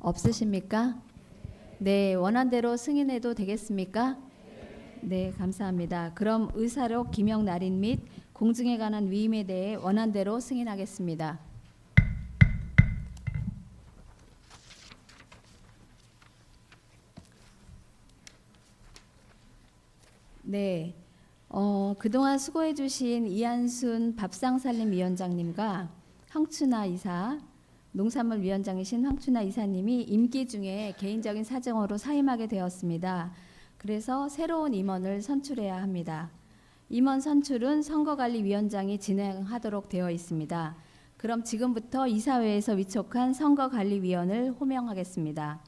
없으십니까? 네, 원안대로 승인해도 되겠습니까? 네, 감사합니다. 그럼 의사로 김영란인 및 공증에 관한 위임에 대해 원안대로 승인하겠습니다. 네, 그동안 수고해주신 이한순 밥상살림위원장님과 황춘아 이사, 농산물위원장이신 황춘아 이사님이 임기 중에 개인적인 사정으로 사임하게 되었습니다. 그래서 새로운 임원을 선출해야 합니다. 임원 선출은 선거관리위원장이 진행하도록 되어 있습니다. 그럼 지금부터 이사회에서 위촉한 선거관리위원을 호명하겠습니다.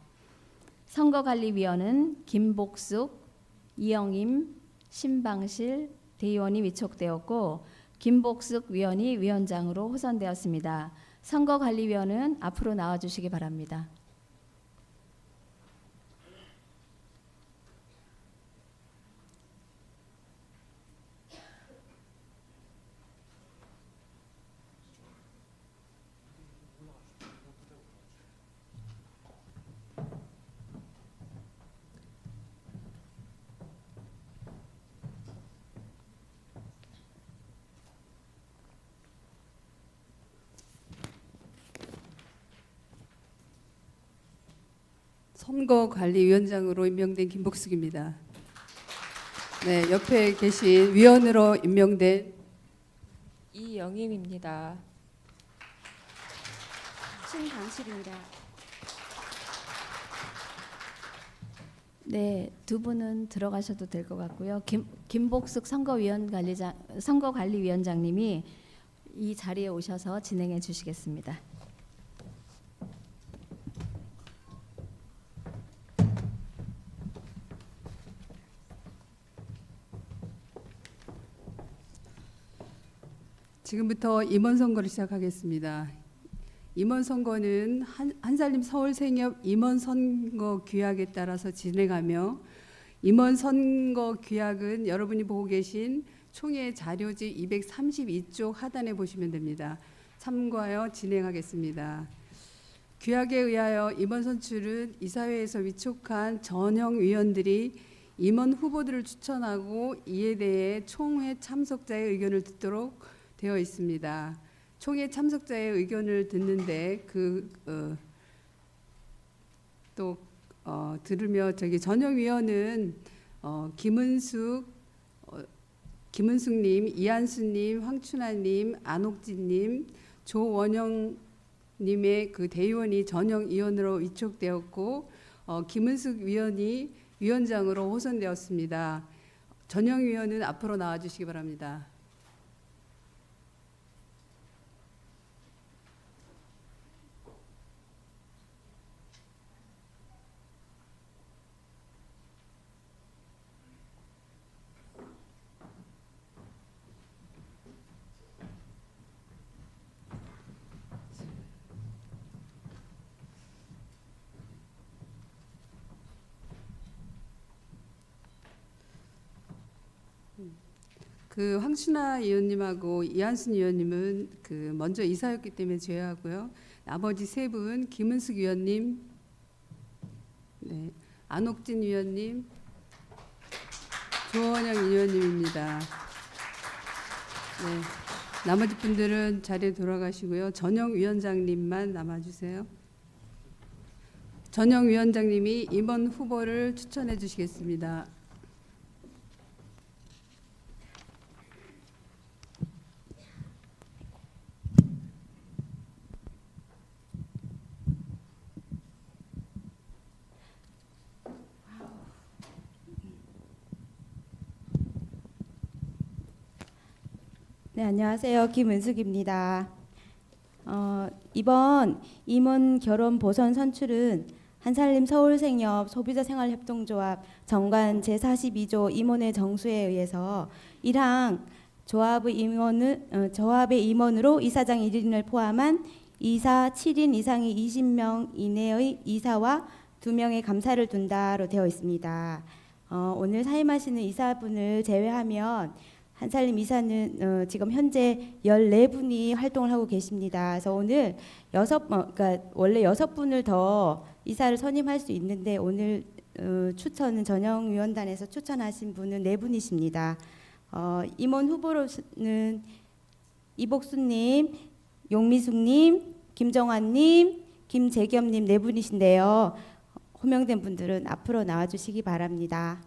선거관리위원은 김복숙, 이영임, 신방실 대의원이 위촉되었고 김복숙 위원이 위원장으로 호선되었습니다. 선거관리위원은 앞으로 나와주시기 바랍니다. 선거관리위원장으로 임명된 김복숙입니다. 네, 옆에 계신 위원으로 임명된 이영임입니다. 신방실입니다. 네, 두 분은 들어가셔도 될 것 같고요. 김복숙 선거관리위원장님이 이 자리에 오셔서 진행해 주시겠습니다. 지금부터 임원 선거를 시작하겠습니다. 임원 선거는 한살림 서울생협 임원 선거 규약에 따라서 진행하며 임원 선거 규약은 여러분이 보고 계신 총회 자료지 232쪽 하단에 보시면 됩니다. 참고하여 진행하겠습니다. 규약에 의하여 임원 선출은 이사회에서 위촉한 전형 위원들이 임원 후보들을 추천하고 이에 대해 총회 참석자의 의견을 듣도록 되어 있습니다. 총회 참석자의 의견을 듣는데 들으며 전형위원은 김은숙님, 이한수님, 황춘아님, 안옥진님, 조원영님의 그 대의원이 전형위원으로 위촉되었고 김은숙 위원이 위원장으로 호선되었습니다. 전형위원은 앞으로 나와주시기 바랍니다. 그 황춘아 의원님하고 이한순 의원님은 먼저 이사였기 때문에 제외하고요. 나머지 세 분 김은숙 의원님, 네, 안옥진 의원님, 조원영 의원님입니다. 네, 나머지 분들은 자리에 돌아가시고요. 전영 위원장님만 남아주세요. 전영 위원장님이 임원 후보를 추천해 주시겠습니다. 네, 안녕하세요. 김은숙입니다. 이번 임원 결혼 보선 선출은 한살림 서울생협 소비자생활협동조합 정관 제42조 임원회 정수에 의해서 1항 조합의 임원으로 이사장 1인을 포함한 이사 7인 이상이 20명 이내의 이사와 2명의 감사를 둔다로 되어 있습니다. 오늘 사임하시는 이사분을 제외하면 한살림 이사는 지금 현재 14분이 활동을 하고 계십니다. 그래서 오늘 그러니까 원래 6분을 더 이사를 선임할 수 있는데 오늘 추천은 전형위원단에서 추천하신 분은 4분이십니다. 임원 후보로는 이복수님, 용미숙님, 김정환님, 김재겸님 4분이신데요. 호명된 분들은 앞으로 나와주시기 바랍니다.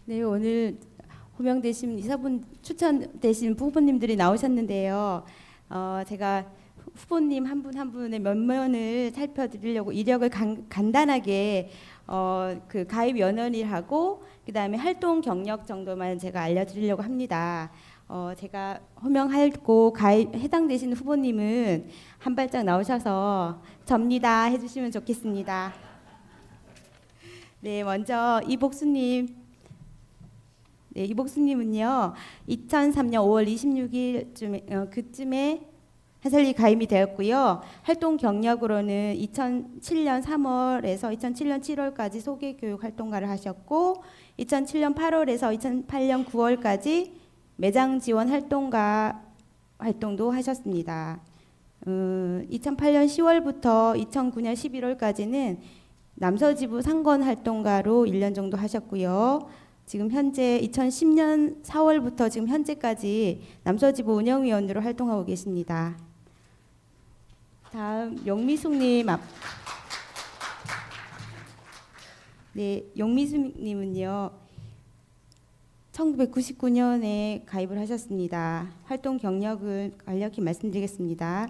네, 오늘 호명되신 이사분 추천되신 후보님들이 나오셨는데요. 제가 후보님 한 분 한 분의 면면을 살펴드리려고 이력을 간단하게 그 가입 연원일하고 그다음에 활동 경력 정도만 제가 알려드리려고 합니다. 제가 호명하고 해당되시는 후보님은 한 발짝 나오셔서 접니다 해주시면 좋겠습니다. 네, 먼저 이복수님. 네, 이복수님은요 2003년 5월 26일쯤에 그쯤에 한살림 가입이 되었고요. 활동 경력으로는 2007년 3월에서 2007년 7월까지 소개교육 활동가를 하셨고 2007년 8월에서 2008년 9월까지 매장 지원 활동가 활동도 하셨습니다. 2008년 10월부터 2009년 11월까지는 남서지부 상권 활동가로 1년 정도 하셨고요. 지금 현재 2010년 4월부터 지금 현재까지 남서지부 운영위원으로 활동하고 계십니다. 다음 용미숙님 네, 용미숙님은요 1999년에 가입을 하셨습니다. 활동 경력을 간략히 말씀드리겠습니다.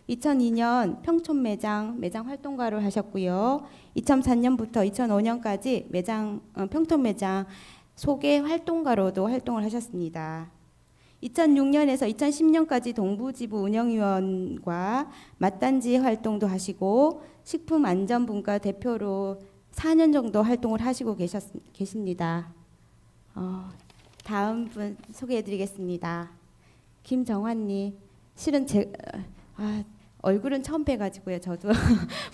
2002년 평촌 매장 활동가로 하셨고요. 2004년부터 2005년까지 평촌 매장 소개 활동가로도 활동을 하셨습니다. 2006년에서 2010년까지 동부지부 운영위원과 맞단지 활동도 하시고 식품안전분과 대표로 4년 정도 활동을 하시고 계십니다. 다음 분 소개해드리겠습니다. 김정환님. 실은 얼굴은 처음 뵈가지고요. 저도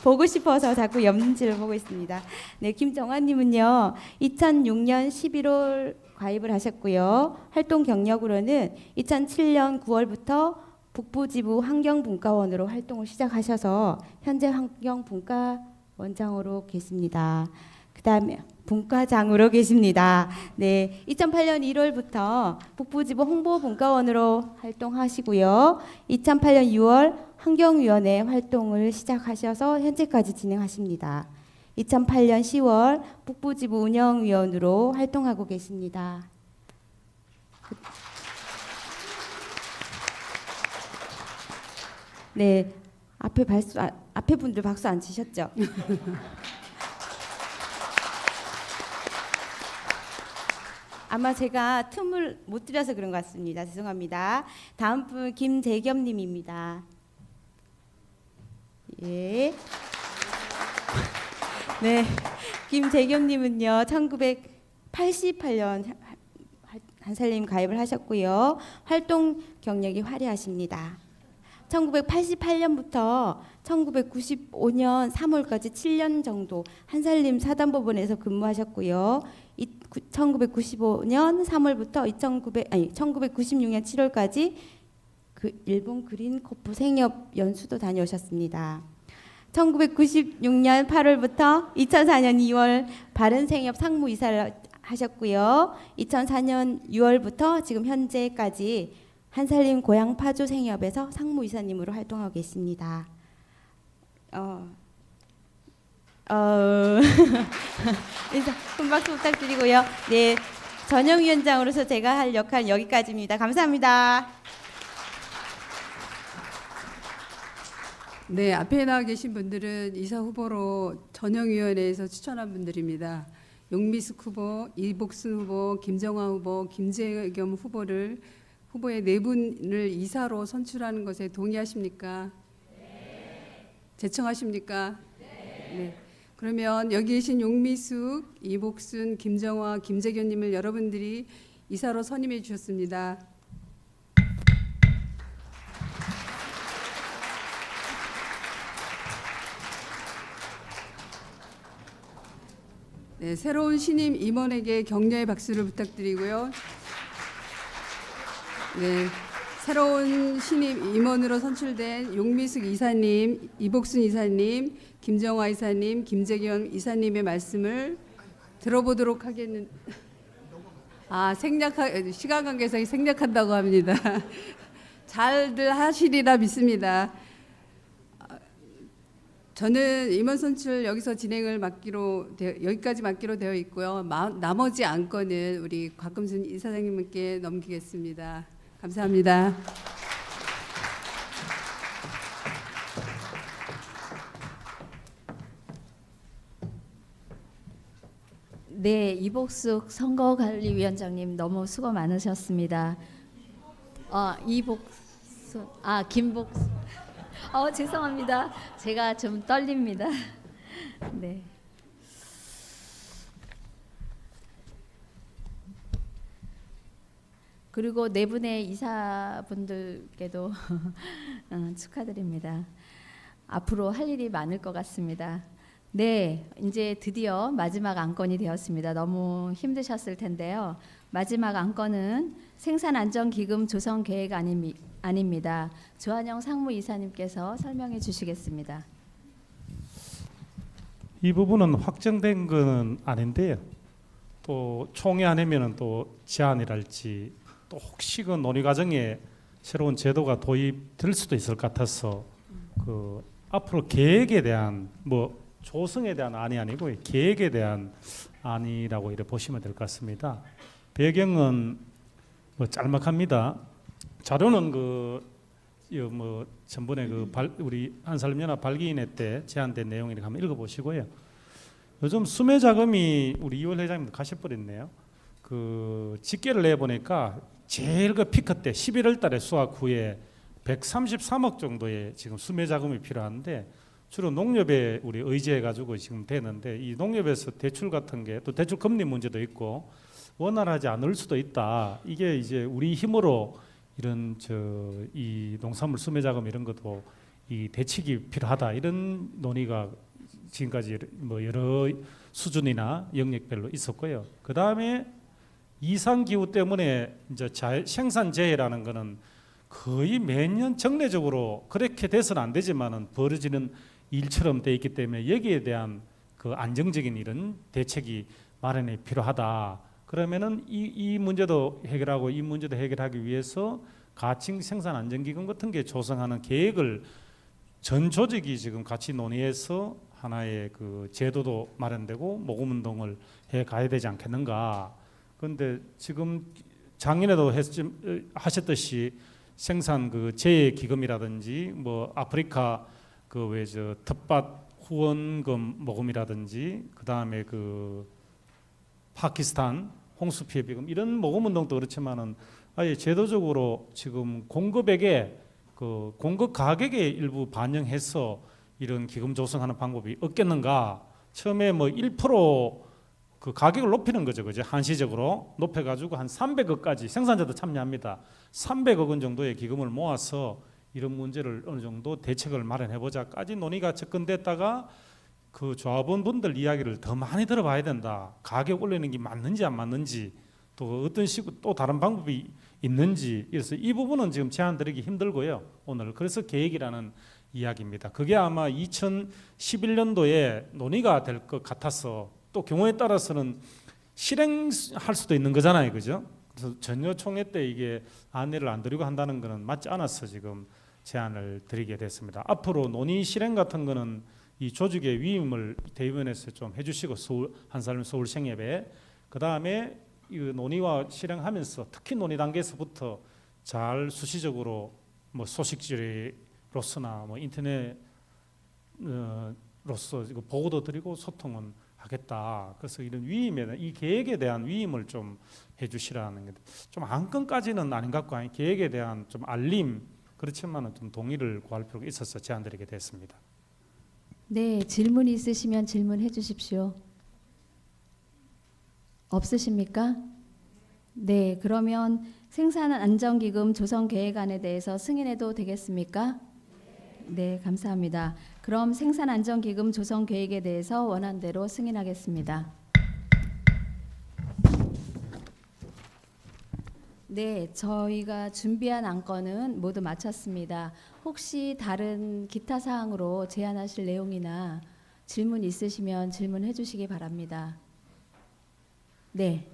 보고 싶어서 자꾸 옆눈치를 보고 있습니다. 네, 김정환님은요 2006년 11월 가입을 하셨고요. 활동 경력으로는 2007년 9월부터 북부지부 환경분과원으로 활동을 시작하셔서 현재 환경분과원장으로 계십니다. 그 다음에 분과장으로 계십니다. 네, 2008년 1월부터 북부지부 홍보분과원으로 활동하시고요. 2008년 6월 환경위원회 활동을 시작하셔서 현재까지 진행하십니다. 2008년 10월 북부지부 운영위원으로 활동하고 계십니다. 네, 앞에 분들 박수 안 치셨죠? 아마 제가 틈을 못 들여서 그런 것 같습니다. 죄송합니다. 다음 분 김재겸님입니다. 예. 네, 김재겸님은요 1988년 한살림 가입을 하셨고요. 활동 경력이 화려하십니다. 1988년부터 1995년 3월까지 7년 정도 한살림 사단법원에서 근무하셨고요. 1995년 3월부터 1996년 7월까지 일본 그린코프 생협 연수도 다녀오셨습니다. 1996년 8월부터 2004년 2월 바른생협 상무이사를 하셨고요. 2004년 6월부터 지금 현재까지 한살림 고향 파주 생협에서 상무이사님으로 활동하고 계십니다. 인사 큰 박수 부탁드리고요. 네, 전영위원장으로서 제가 할 역할은 여기까지입니다. 감사합니다. 네, 앞에 나와 계신 분들은 이사 후보로 전형위원회에서 추천한 분들입니다. 용미숙 후보, 이복순 후보, 김정화 후보, 김재겸 후보의 네 분을 이사로 선출하는 것에 동의하십니까? 네. 제청하십니까? 네. 그러면 여기 계신 용미숙, 이복순, 김정화, 김재겸님을 여러분들이 이사로 선임해 주셨습니다. 네, 새로운 신임 임원에게 격려의 박수를 부탁드리고요. 네, 새로운 신임 임원으로 선출된 용미숙 이사님, 이복순 이사님, 김정화 이사님, 김재겸 이사님의 말씀을 들어보도록 하겠는. 시간 관계상 생략한다고 합니다. 잘들 하시리라 믿습니다. 저는 임원 선출 여기서 진행을 여기까지 맡기로 되어 있고요. 나머지 안건은 우리 곽금순 이사장님께 넘기겠습니다. 감사합니다. 네, 이복숙 선거관리위원장님 너무 수고 많으셨습니다. 김복숙. 죄송합니다. 제가 좀 떨립니다. 네. 그리고 네 분의 이사분들께도 축하드립니다. 앞으로 할 일이 많을 것 같습니다. 네, 이제 드디어 마지막 안건이 되었습니다. 너무 힘드셨을 텐데요. 마지막 안건은 생산안전기금 조성계획 아닙니다. 조한영 상무이사님께서 설명해 주시겠습니다. 이 부분은 확정된 것은 아닌데요. 또 총회 안에면은 또 제안이랄지 또 혹시 그 논의 과정에 새로운 제도가 도입될 수도 있을 것 같아서 그 앞으로 계획에 대한 조성에 대한 안이 아니고 계획에 대한 안이라고 이렇게 보시면 될 것 같습니다. 배경은 짤막합니다. 자료는 전번에 우리 한살림연합 발기인회 때 제안된 내용이라고 한번 읽어보시고요. 요즘 수매 자금이 우리 이월 회장님도 가셔버렸네요. 그 집계를 내보니까 제일 피크 때 11월 달에 수확 후에 133억 정도의 지금 수매 자금이 필요한데 주로 농협에 우리 의지해 가지고 지금 되는데 이 농협에서 대출 같은 게 또 대출 금리 문제도 있고 원활하지 않을 수도 있다. 이게 이제 우리 힘으로 이런 이 농산물 수매 자금 이런 것도 이 대책이 필요하다. 이런 논의가 지금까지 여러 수준이나 영역별로 있었고요. 그 다음에 이상 기후 때문에 이제 생산 재해라는 거는 거의 매년 정례적으로 그렇게 돼서는 안 되지만은 벌어지는 일처럼 돼 있기 때문에 여기에 대한 그 안정적인 이런 대책이 마련이 필요하다. 그러면은 이 문제도 해결하고 이 문제도 해결하기 위해서 가칭 생산 안정기금 같은 게 조성하는 계획을 전 조직이 지금 같이 논의해서 하나의 그 제도도 마련되고 모금 운동을 해 가야 되지 않겠는가. 그런데 지금 작년에도 하셨듯이 생산 그 재해 기금이라든지 아프리카 텃밭 후원금 모금이라든지 그 다음에 그 파키스탄 홍수 피해 비금 이런 모금 운동도 그렇지만은 아예 제도적으로 지금 공급액에 그 공급 가격에 일부 반영해서 이런 기금 조성하는 방법이 없겠는가? 처음에 1% 그 가격을 높이는 거죠, 그죠? 한시적으로 높여가지고 한 300억까지 생산자도 참여합니다. 300억 원 정도의 기금을 모아서 이런 문제를 어느 정도 대책을 마련해보자까지 논의가 접근됐다가 그 조합원분들 이야기를 더 많이 들어봐야 된다. 가격 올리는 게 맞는지 안 맞는지 또 어떤 식으로 또 다른 방법이 있는지 그래서 이 부분은 지금 제안 드리기 힘들고요. 오늘 그래서 계획이라는 이야기입니다. 그게 아마 2011년도에 논의가 될 것 같아서 또 경우에 따라서는 실행할 수도 있는 거잖아요, 그죠? 그래서 전혀 총회 때 이게 안내를 안 드리고 한다는 것은 맞지 않아서 지금 제안을 드리게 됐습니다. 앞으로 논의 실행 같은 거는 이 조직의 위임을 대의원에서 좀 해주시고 한살림 서울생협에 그 다음에 이 논의와 실행하면서 특히 논의 단계에서부터 잘 수시적으로 뭐 소식지로서나 뭐 인터넷 로서 이거 보고도 드리고 소통은 하겠다. 그래서 이런 위임에 이 계획에 대한 위임을 좀 해주시라는 게 좀 안건까지는 아닌 것 같고 계획에 대한 좀 알림 그렇지만은 좀 동의를 구할 필요가 있어서 제안드리게 됐습니다. 네, 질문 있으시면 질문해 주십시오. 없으십니까? 네, 그러면 생산안전기금 조성계획안에 대해서 승인해도 되겠습니까? 네, 감사합니다. 그럼 생산안전기금 조성계획에 대해서 원안대로 승인하겠습니다. 네, 저희가 준비한 안건은 모두 마쳤습니다. 혹시 다른 기타 사항으로 제안하실 내용이나 질문 있으시면 질문해 주시기 바랍니다. 네.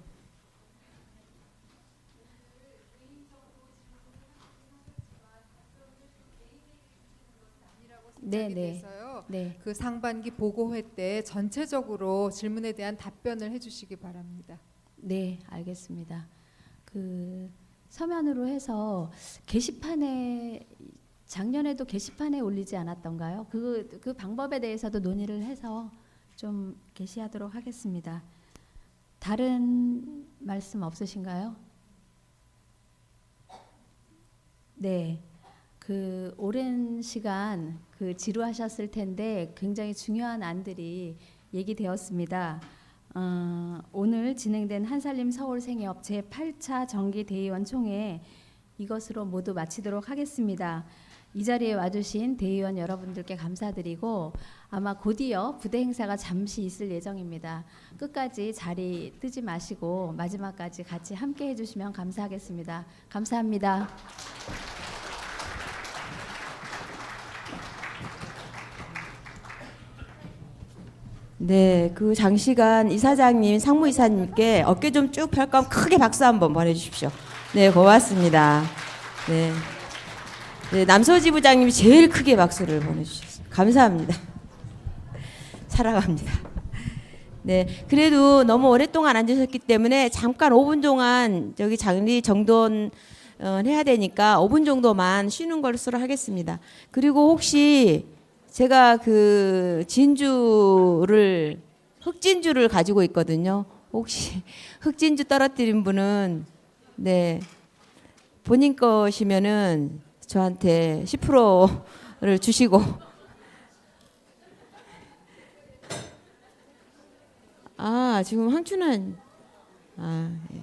네, 네. 돼서요. 네. 그 상반기 보고회 때 전체적으로 질문에 대한 답변을 해주시기 바랍니다. 네, 알겠습니다. 그 서면으로 해서 게시판에 작년에도 게시판에 올리지 않았던가요? 그 방법에 대해서도 논의를 해서 좀 게시하도록 하겠습니다. 다른 말씀 없으신가요? 네. 그 오랜 시간 그 지루하셨을 텐데 굉장히 중요한 안들이 얘기되었습니다. 오늘 진행된 한살림 서울생협 제8차 정기대의원 총회 이것으로 모두 마치도록 하겠습니다. 이 자리에 와주신 대의원 여러분들께 감사드리고 아마 곧이어 부대 행사가 잠시 있을 예정입니다. 끝까지 자리 뜨지 마시고 마지막까지 같이 함께 해주시면 감사하겠습니다. 감사합니다. 네, 그 장시간 이사장님, 상무이사님께 어깨 좀 쭉 펼 거면 크게 박수 한번 보내주십시오. 네, 고맙습니다. 네, 네 남서지부장님이 제일 크게 박수를 보내주셨어요. 감사합니다. 사랑합니다. 네, 그래도 너무 오랫동안 앉으셨기 때문에 잠깐 5분 동안 저기 장리 정돈 해야 되니까 5분 정도만 쉬는 것으로 하겠습니다. 그리고 혹시 제가 그 흑진주를 가지고 있거든요. 혹시 흑진주 떨어뜨린 분은 네 본인 것이면은 저한테 10%를 주시고 지금 황춘환 예.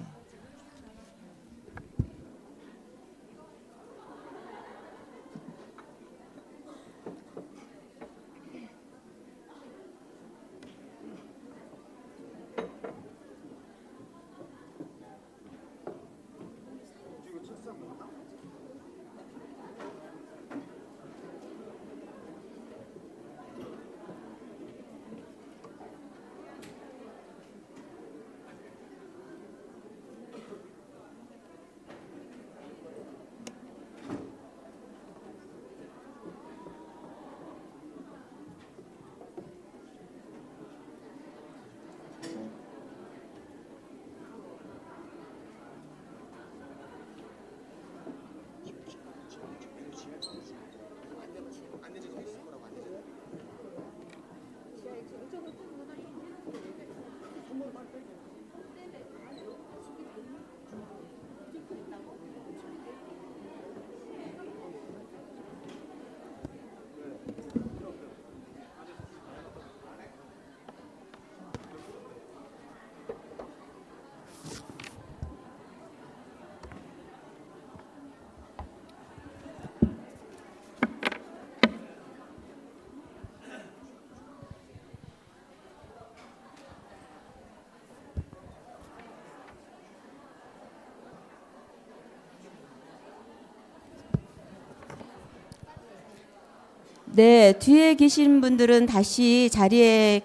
네, 뒤에 계신 분들은 다시 자리에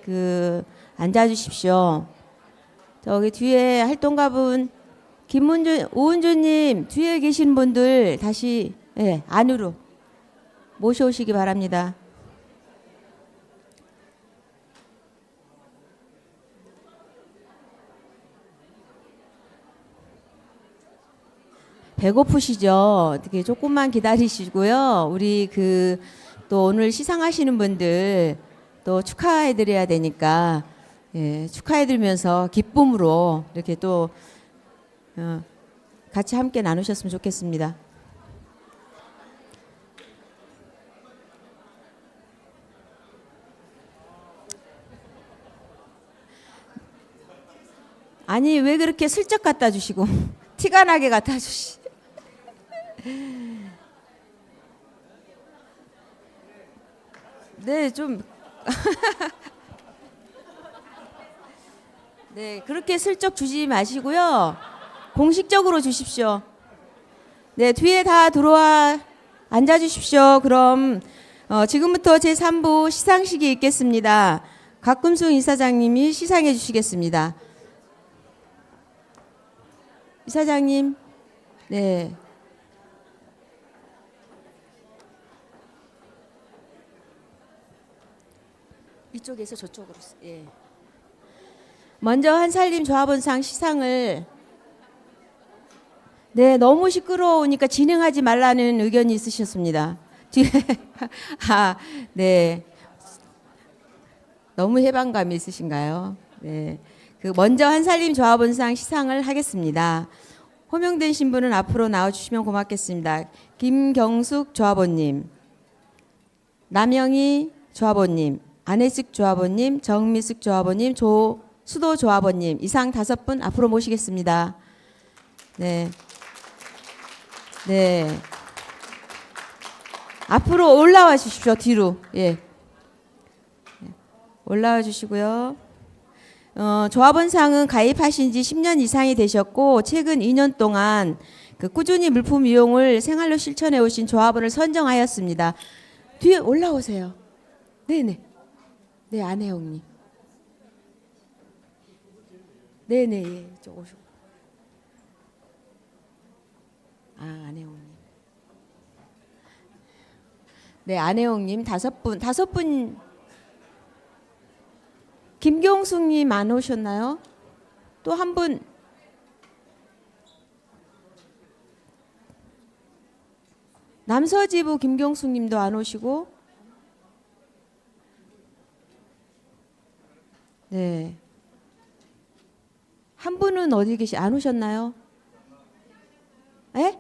앉아 주십시오. 저기 뒤에 활동가분 오은주님 뒤에 계신 분들 다시 안으로 모셔오시기 바랍니다. 배고프시죠? 어떻게 조금만 기다리시고요. 우리 그 또 오늘 시상하시는 분들 또 축하해드려야 되니까 예, 축하해드리면서 기쁨으로 이렇게 또 같이 함께 나누셨으면 좋겠습니다. 아니 왜 그렇게 슬쩍 갖다 주시고 티가 나게 갖다 주시. 네, 좀 네, 그렇게 슬쩍 주지 마시고요. 공식적으로 주십시오. 네, 뒤에 다 들어와 앉아 주십시오. 그럼 지금부터 제3부 시상식이 있겠습니다. 곽금숙 이사장님이 시상해 주시겠습니다. 이사장님, 네. 이쪽에서 저쪽으로. 예. 먼저 한살림 조합원상 시상을. 네, 너무 시끄러우니까 진행하지 말라는 의견이 있으셨습니다. 뒤에 네. 너무 해방감이 있으신가요? 네. 그 먼저 한살림 조합원상 시상을 하겠습니다. 호명된 신분은 앞으로 나와주시면 고맙겠습니다. 김경숙 조합원님, 남영희 조합원님, 안혜숙 조합원님, 정미숙 조합원님, 조수도 조합원님 이상 5분 앞으로 모시겠습니다. 네, 네, 앞으로 올라와 주십시오. 뒤로 예, 올라와 주시고요. 조합원상은 가입하신 지 10년 이상이 되셨고 최근 2년 동안 그 꾸준히 물품 이용을 생활로 실천해 오신 조합원을 선정하였습니다. 뒤에 올라오세요. 네네. 네, 안혜영님. 네네, 예, 이쪽 오시고. 아, 안혜영님. 네, 안혜영님 5분. 김경숙님 안 오셨나요? 또 한 분. 남서지부 김경숙님도 안 오시고. 네. 한 분은 어디 안 오셨나요? 에?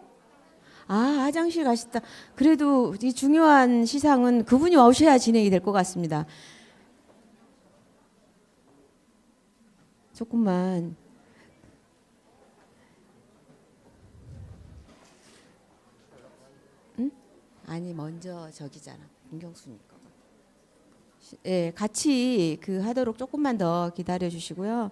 아, 화장실 가셨다. 그래도 이 중요한 시상은 그분이 오셔야 진행이 될 것 같습니다. 조금만. 응? 아니 먼저 저기잖아. 김경수님 거. 예, 같이 그 하도록 조금만 더 기다려 주시고요.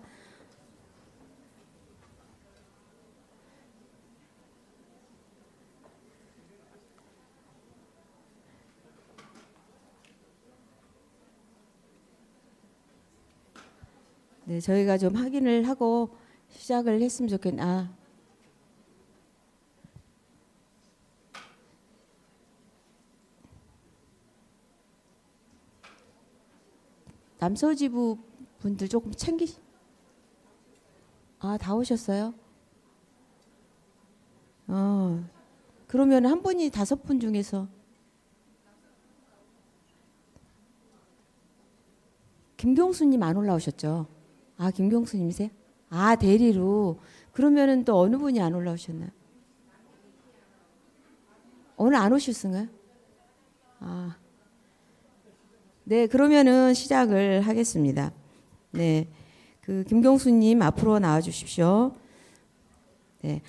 네, 저희가 좀 확인을 하고 시작을 했으면 좋겠네. 아. 남서지부 분들 조금 아, 다 오셨어요? 그러면 한 분이 5분 중에서 김경수님 안 올라오셨죠? 아, 김경수님이세요? 아, 대리로. 그러면은 또 어느 분이 안 올라오셨나요? 오늘 안 오셨을까요? 아. 네, 그러면은 시작을 하겠습니다. 네, 그 김경수님 앞으로 나와 주십시오. 네,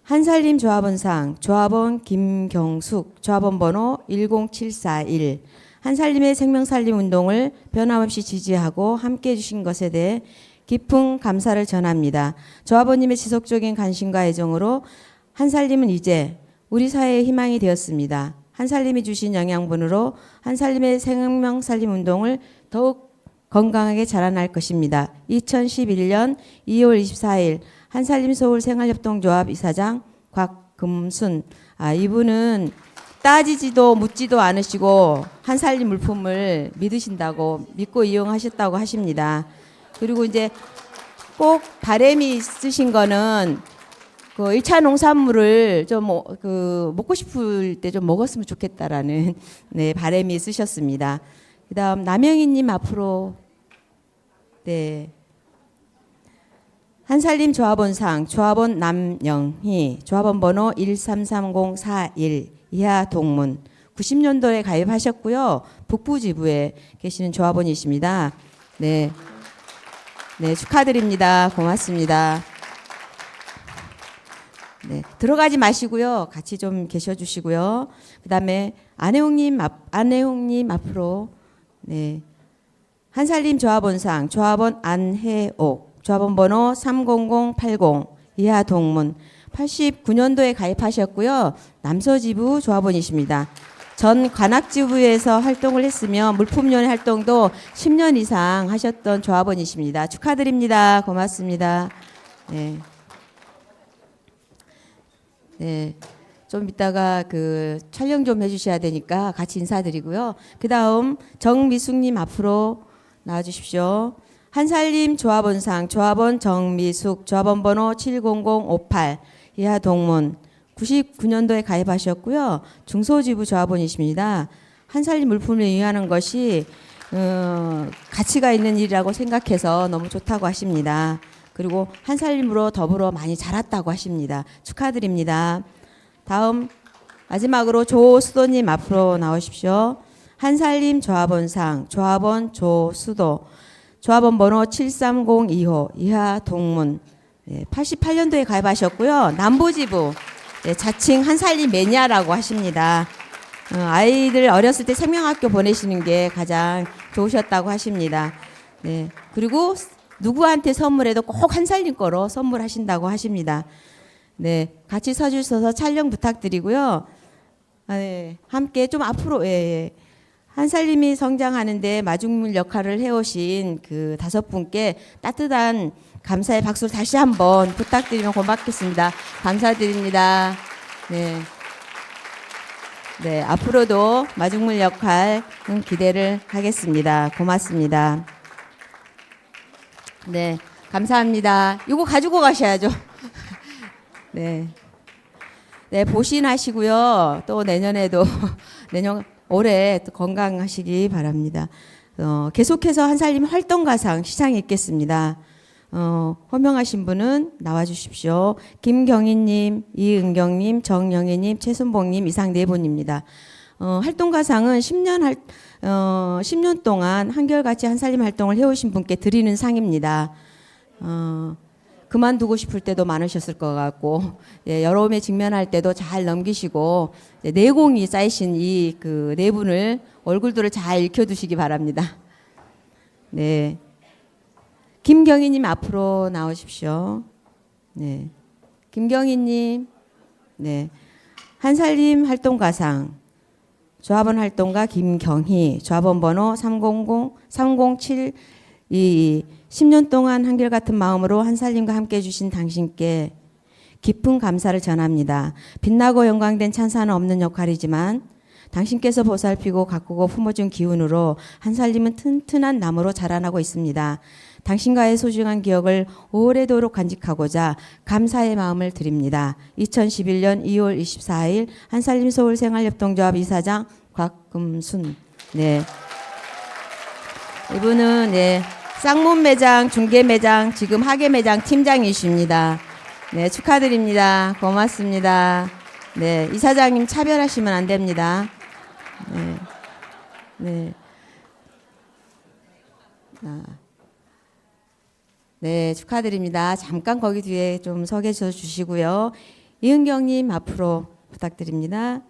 한살림 조합원상 조합원 김경숙 조합원 번호 10741 한살림의 생명살림 운동을 변함없이 지지하고 함께해 주신 것에 대해 깊은 감사를 전합니다. 조합원님의 지속적인 관심과 애정으로 한살림은 이제 우리 사회의 희망이 되었습니다. 한살림이 주신 영양분으로 한살림의 생명살림 운동을 더욱 건강하게 자라날 것입니다. 2011년 2월 24일 한살림 서울생활협동조합 이사장 곽금순. 이분은 따지지도 묻지도 않으시고 한살림 물품을 믿고 이용하셨다고 하십니다. 그리고 이제 꼭 바람이 있으신 거는 그 1차 농산물을 좀 먹고 싶을 때 좀 먹었으면 좋겠다라는 네, 바람이 있으셨습니다. 그다음 남영희님 앞으로 네. 한살림 조합원상 조합원 남영희 조합원 번호 133041 이하 동문 90년도에 가입하셨고요. 북부 지부에 계시는 조합원이십니다. 네. 네, 축하드립니다. 고맙습니다. 네, 들어가지 마시고요. 같이 좀 계셔 주시고요. 그다음에 안혜홍님 앞으로 네. 한살림 조합원상 조합원 안혜옥 조합원 번호 30080 이하 동문 89년도에 가입하셨고요. 남서지부 조합원이십니다. 전 관악지부에서 활동을 했으며 물품위원회 활동도 10년 이상 하셨던 조합원이십니다. 축하드립니다. 고맙습니다. 네. 네. 좀 이따가 그 촬영 좀 해주셔야 되니까 같이 인사드리고요. 그 다음 정미숙님 앞으로 나와주십시오. 한살림 조합원상 조합원 정미숙 조합원 번호 70058 이하 동문 99년도에 가입하셨고요. 중소지부 조합원이십니다. 한살림 물품을 이용하는 것이 가치가 있는 일이라고 생각해서 너무 좋다고 하십니다. 그리고 한살림으로 더불어 많이 자랐다고 하십니다. 축하드립니다. 다음 마지막으로 조수도님 앞으로 나오십시오. 한살림 조합원상 조합원 조수도 조합원 번호 7302호 이하 동문 88년도에 가입하셨고요. 남부지부 자칭 한살림 매니아라고 하십니다. 아이들 어렸을 때 생명학교 보내시는 게 가장 좋으셨다고 하십니다. 네. 그리고 누구한테 선물해도 꼭 한살림 거로 선물하신다고 하십니다. 네, 같이 서주셔서 촬영 부탁드리고요. 네, 함께 좀 앞으로 한살림이 성장하는데 마중물 역할을 해오신 그 5분께 따뜻한 감사의 박수를 다시 한번 부탁드리면 고맙겠습니다. 감사드립니다. 네. 네, 앞으로도 마중물 역할은 기대를 하겠습니다. 고맙습니다. 네, 감사합니다. 이거 가지고 가셔야죠. 네. 네, 보신하시고요. 또 내년에도 올해 또 건강하시기 바랍니다. 계속해서 한살림 활동가상 시상이 있겠습니다. 호명하신 분은 나와주십시오. 김경희님, 이은경님, 정영애님, 최순봉님 이상 4분입니다. 활동가상은 10년 동안 한결같이 한살림 활동을 해오신 분께 드리는 상입니다. 그만두고 싶을 때도 많으셨을 것 같고, 여러움에 직면할 때도 잘 넘기시고, 내공이 쌓이신 이 그 4분을 얼굴들을 잘 익혀두시기 바랍니다. 네. 김경희님 앞으로 나오십시오. 네. 김경희님, 네. 한살림 활동가상, 조합원 활동가 김경희, 조합원 번호 30722. 10년 동안 한결같은 마음으로 한살림과 함께 해주신 당신께 깊은 감사를 전합니다. 빛나고 영광된 찬사는 없는 역할이지만 당신께서 보살피고 가꾸고 품어준 기운으로 한살림은 튼튼한 나무로 자라나고 있습니다. 당신과의 소중한 기억을 오래도록 간직하고자 감사의 마음을 드립니다. 2011년 2월 24일 한살림 서울생활협동조합 이사장 곽금순. 네. 이분은 쌍문 매장, 중개 매장, 지금 하계 매장 팀장이십니다. 네, 축하드립니다. 고맙습니다. 네, 이사장님 차별하시면 안 됩니다. 네. 네. 네, 축하드립니다. 잠깐 거기 뒤에 좀 서 계셔 주시고요. 이은경님 앞으로 부탁드립니다.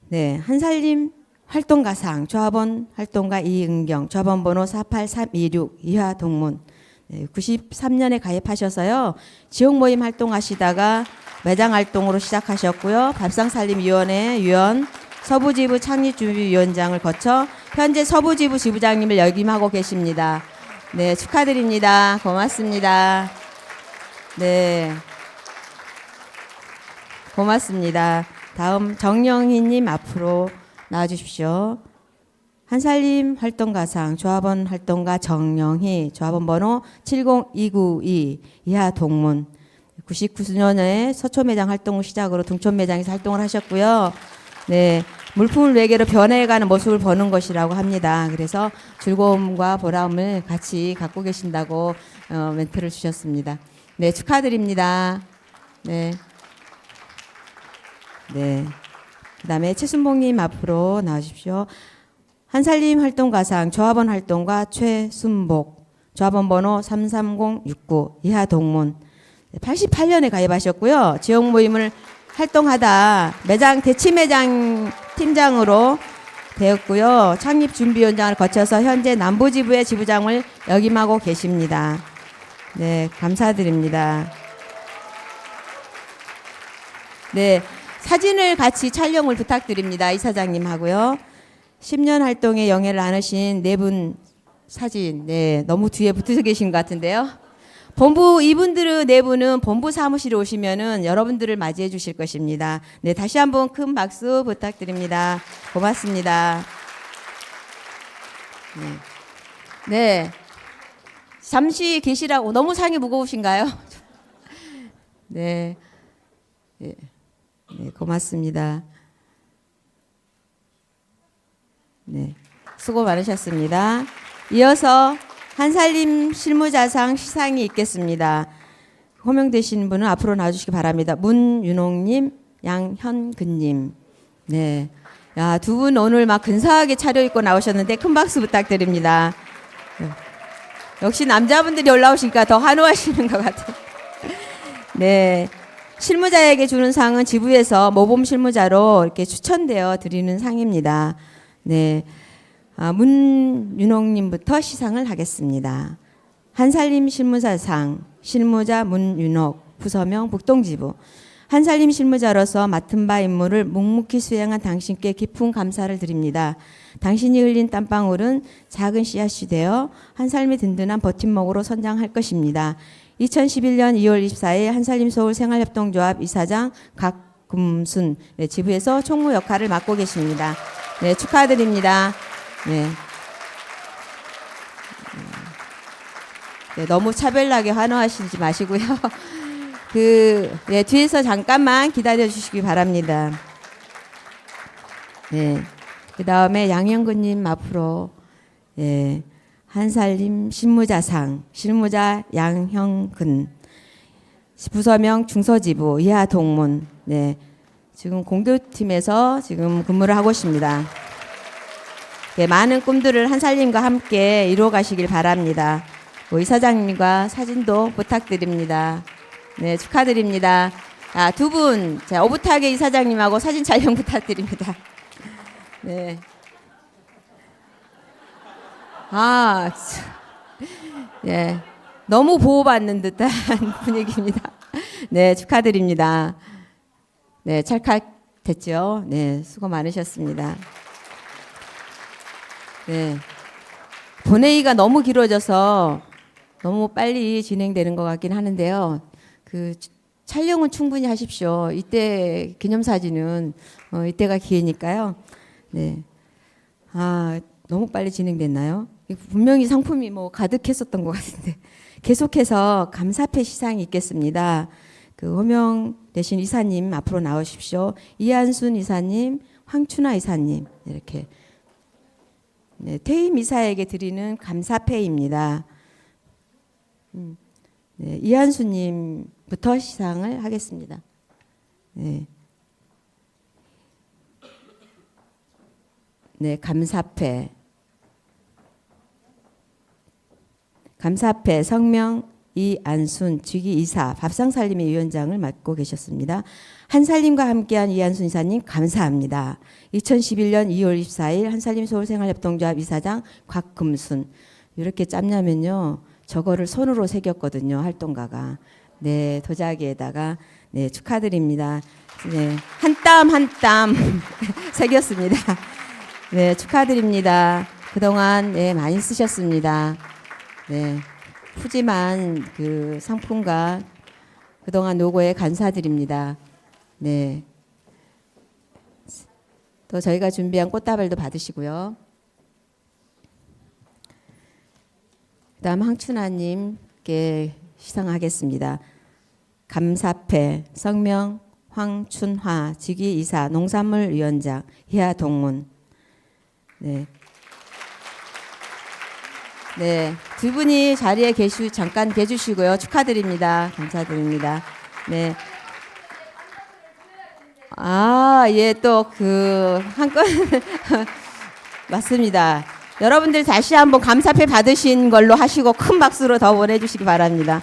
네, 한살림 활동가상 조합원 활동가 이은경 조합원 번호 48326 이하 동문 93년에 가입하셔서요. 지역 모임 활동하시다가 매장 활동으로 시작하셨고요. 밥상살림위원회 위원 서부지부 창립준비위원장을 거쳐 현재 서부지부 지부장님을 역임하고 계십니다. 네, 축하드립니다. 고맙습니다. 네, 고맙습니다. 다음 정영희님 앞으로 나와주십시오. 한살림 활동가상 조합원 활동가 정영희 조합원 번호 70292 이하 동문 99년에 서초 매장 활동을 시작으로 둥촌 매장에서 활동을 하셨고요. 네, 물품을 외계로 변해가는 모습을 보는 것이라고 합니다. 그래서 즐거움과 보람을 같이 갖고 계신다고 멘트를 주셨습니다. 네, 축하드립니다. 네. 네. 그다음에 최순봉님 앞으로 나와주십시오. 한살림 활동가상 조합원 활동가 최순복, 조합원 번호 33069 이하 동문. 88년에 가입하셨고요. 지역 모임을 활동하다 매장 대치 매장 팀장으로 되었고요. 창립 준비위원장을 거쳐서 현재 남부지부의 지부장을 역임하고 계십니다. 네, 감사드립니다. 네, 사진을 같이 촬영을 부탁드립니다. 이사장님하고요. 10년 활동에 영예를 나누신 네 분 사진, 네, 너무 뒤에 붙어 계신 것 같은데요. 본부 이분들은 네 분은 본부 사무실에 오시면은 여러분들을 맞이해 주실 것입니다. 네, 다시 한번 큰 박수 부탁드립니다. 고맙습니다. 네. 네. 잠시 계시라고 너무 상이 무거우신가요? 네. 네. 네, 고맙습니다. 네. 수고 많으셨습니다. 이어서 한살림 실무자상 시상이 있겠습니다. 호명되신 분은 앞으로 나와주시기 바랍니다. 문윤홍님, 양현근님. 네. 야, 두 분 오늘 막 근사하게 차려입고 나오셨는데 큰 박수 부탁드립니다. 역시 남자분들이 올라오시니까 더 환호하시는 것 같아요. 네. 실무자에게 주는 상은 지부에서 모범 실무자로 이렇게 추천되어 드리는 상입니다. 네. 문윤옥님부터 시상을 하겠습니다. 한살림 실무자상, 실무자 문윤옥, 부서명 북동지부. 한살림 실무자로서 맡은 바 임무를 묵묵히 수행한 당신께 깊은 감사를 드립니다. 당신이 흘린 땀방울은 작은 씨앗이 되어 한살림의 든든한 버팀목으로 선장할 것입니다. 2011년 2월 24일 한살림 서울 생활협동조합 이사장 각금순, 네, 지부에서 총무 역할을 맡고 계십니다. 네, 축하드립니다. 네. 네, 너무 차별나게 환호하시지 마시고요. 네, 뒤에서 잠깐만 기다려 주시기 바랍니다. 네. 그 다음에 양현근님 앞으로, 예, 한살림 실무자상, 실무자 양형근, 부서명 중서지부, 이하 동문, 네. 지금 공교팀에서 지금 근무를 하고 있습니다. 네, 많은 꿈들을 한살림과 함께 이루어 가시길 바랍니다. 이사장님과 사진도 부탁드립니다. 네, 축하드립니다. 두 분, 오붓하게 이사장님하고 사진 촬영 부탁드립니다. 네. 예, 너무 보호받는 듯한 분위기입니다. 네, 축하드립니다. 네, 찰칵됐죠? 네, 수고 많으셨습니다. 네. 본회의가 너무 길어져서 너무 빨리 진행되는 것 같긴 하는데요. 촬영은 충분히 하십시오. 이때 기념사진은 이때가 기회니까요. 네. 너무 빨리 진행됐나요? 분명히 상품이 가득했었던 것 같은데. 계속해서 감사패 시상이 있겠습니다. 호명되신 이사님 앞으로 나오십시오. 이한순 이사님, 황춘아 이사님, 이렇게. 네, 퇴임 이사에게 드리는 감사패입니다. 네, 이한수님부터 시상을 하겠습니다. 네. 네, 감사패. 감사패 성명 이안순 직위 이사 밥상살림의 위원장을 맡고 계셨습니다. 한살림과 함께한 이한순 이사님 감사합니다. 2011년 2월 24일 한살림 서울생활협동조합 이사장 곽금순. 이렇게 짬냐면요. 저거를 손으로 새겼거든요. 활동가가. 네, 도자기에다가. 네, 축하드립니다. 네, 한 땀 한 땀 새겼습니다. 네, 축하드립니다. 그동안 네, 많이 쓰셨습니다. 네, 푸짐한 상품과 그동안 노고에 감사드립니다. 네. 또 저희가 준비한 꽃다발도 받으시고요. 그다음 황춘아님께 시상하겠습니다. 감사패 성명 황춘화 직위이사 농산물위원장 이하 동문. 네. 네, 두 분이 자리에 잠깐 계주시고요. 축하드립니다. 감사드립니다. 네. 아, 예, 또 그 한건 맞습니다. 여러분들 다시 한번 감사패 받으신 걸로 하시고 큰 박수로 더 보내주시기 바랍니다.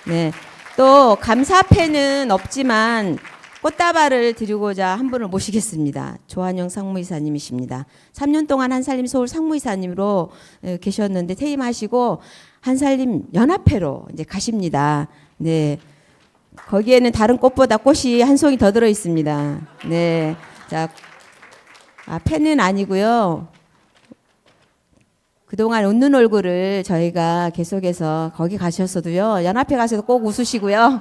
네, 또 감사패는 없지만 꽃다발을 드리고자 한 분을 모시겠습니다. 조한영 상무이사님이십니다. 3년 동안 한살림 서울 상무이사님으로 계셨는데 퇴임하시고 한살림 연합회로 이제 가십니다. 네. 거기에는 다른 꽃보다 꽃이 한 송이 더 들어 있습니다. 네. 자, 팬은 아니고요. 그동안 웃는 얼굴을 저희가 계속해서 거기 가셨어도요. 연합회 가셔서 꼭 웃으시고요.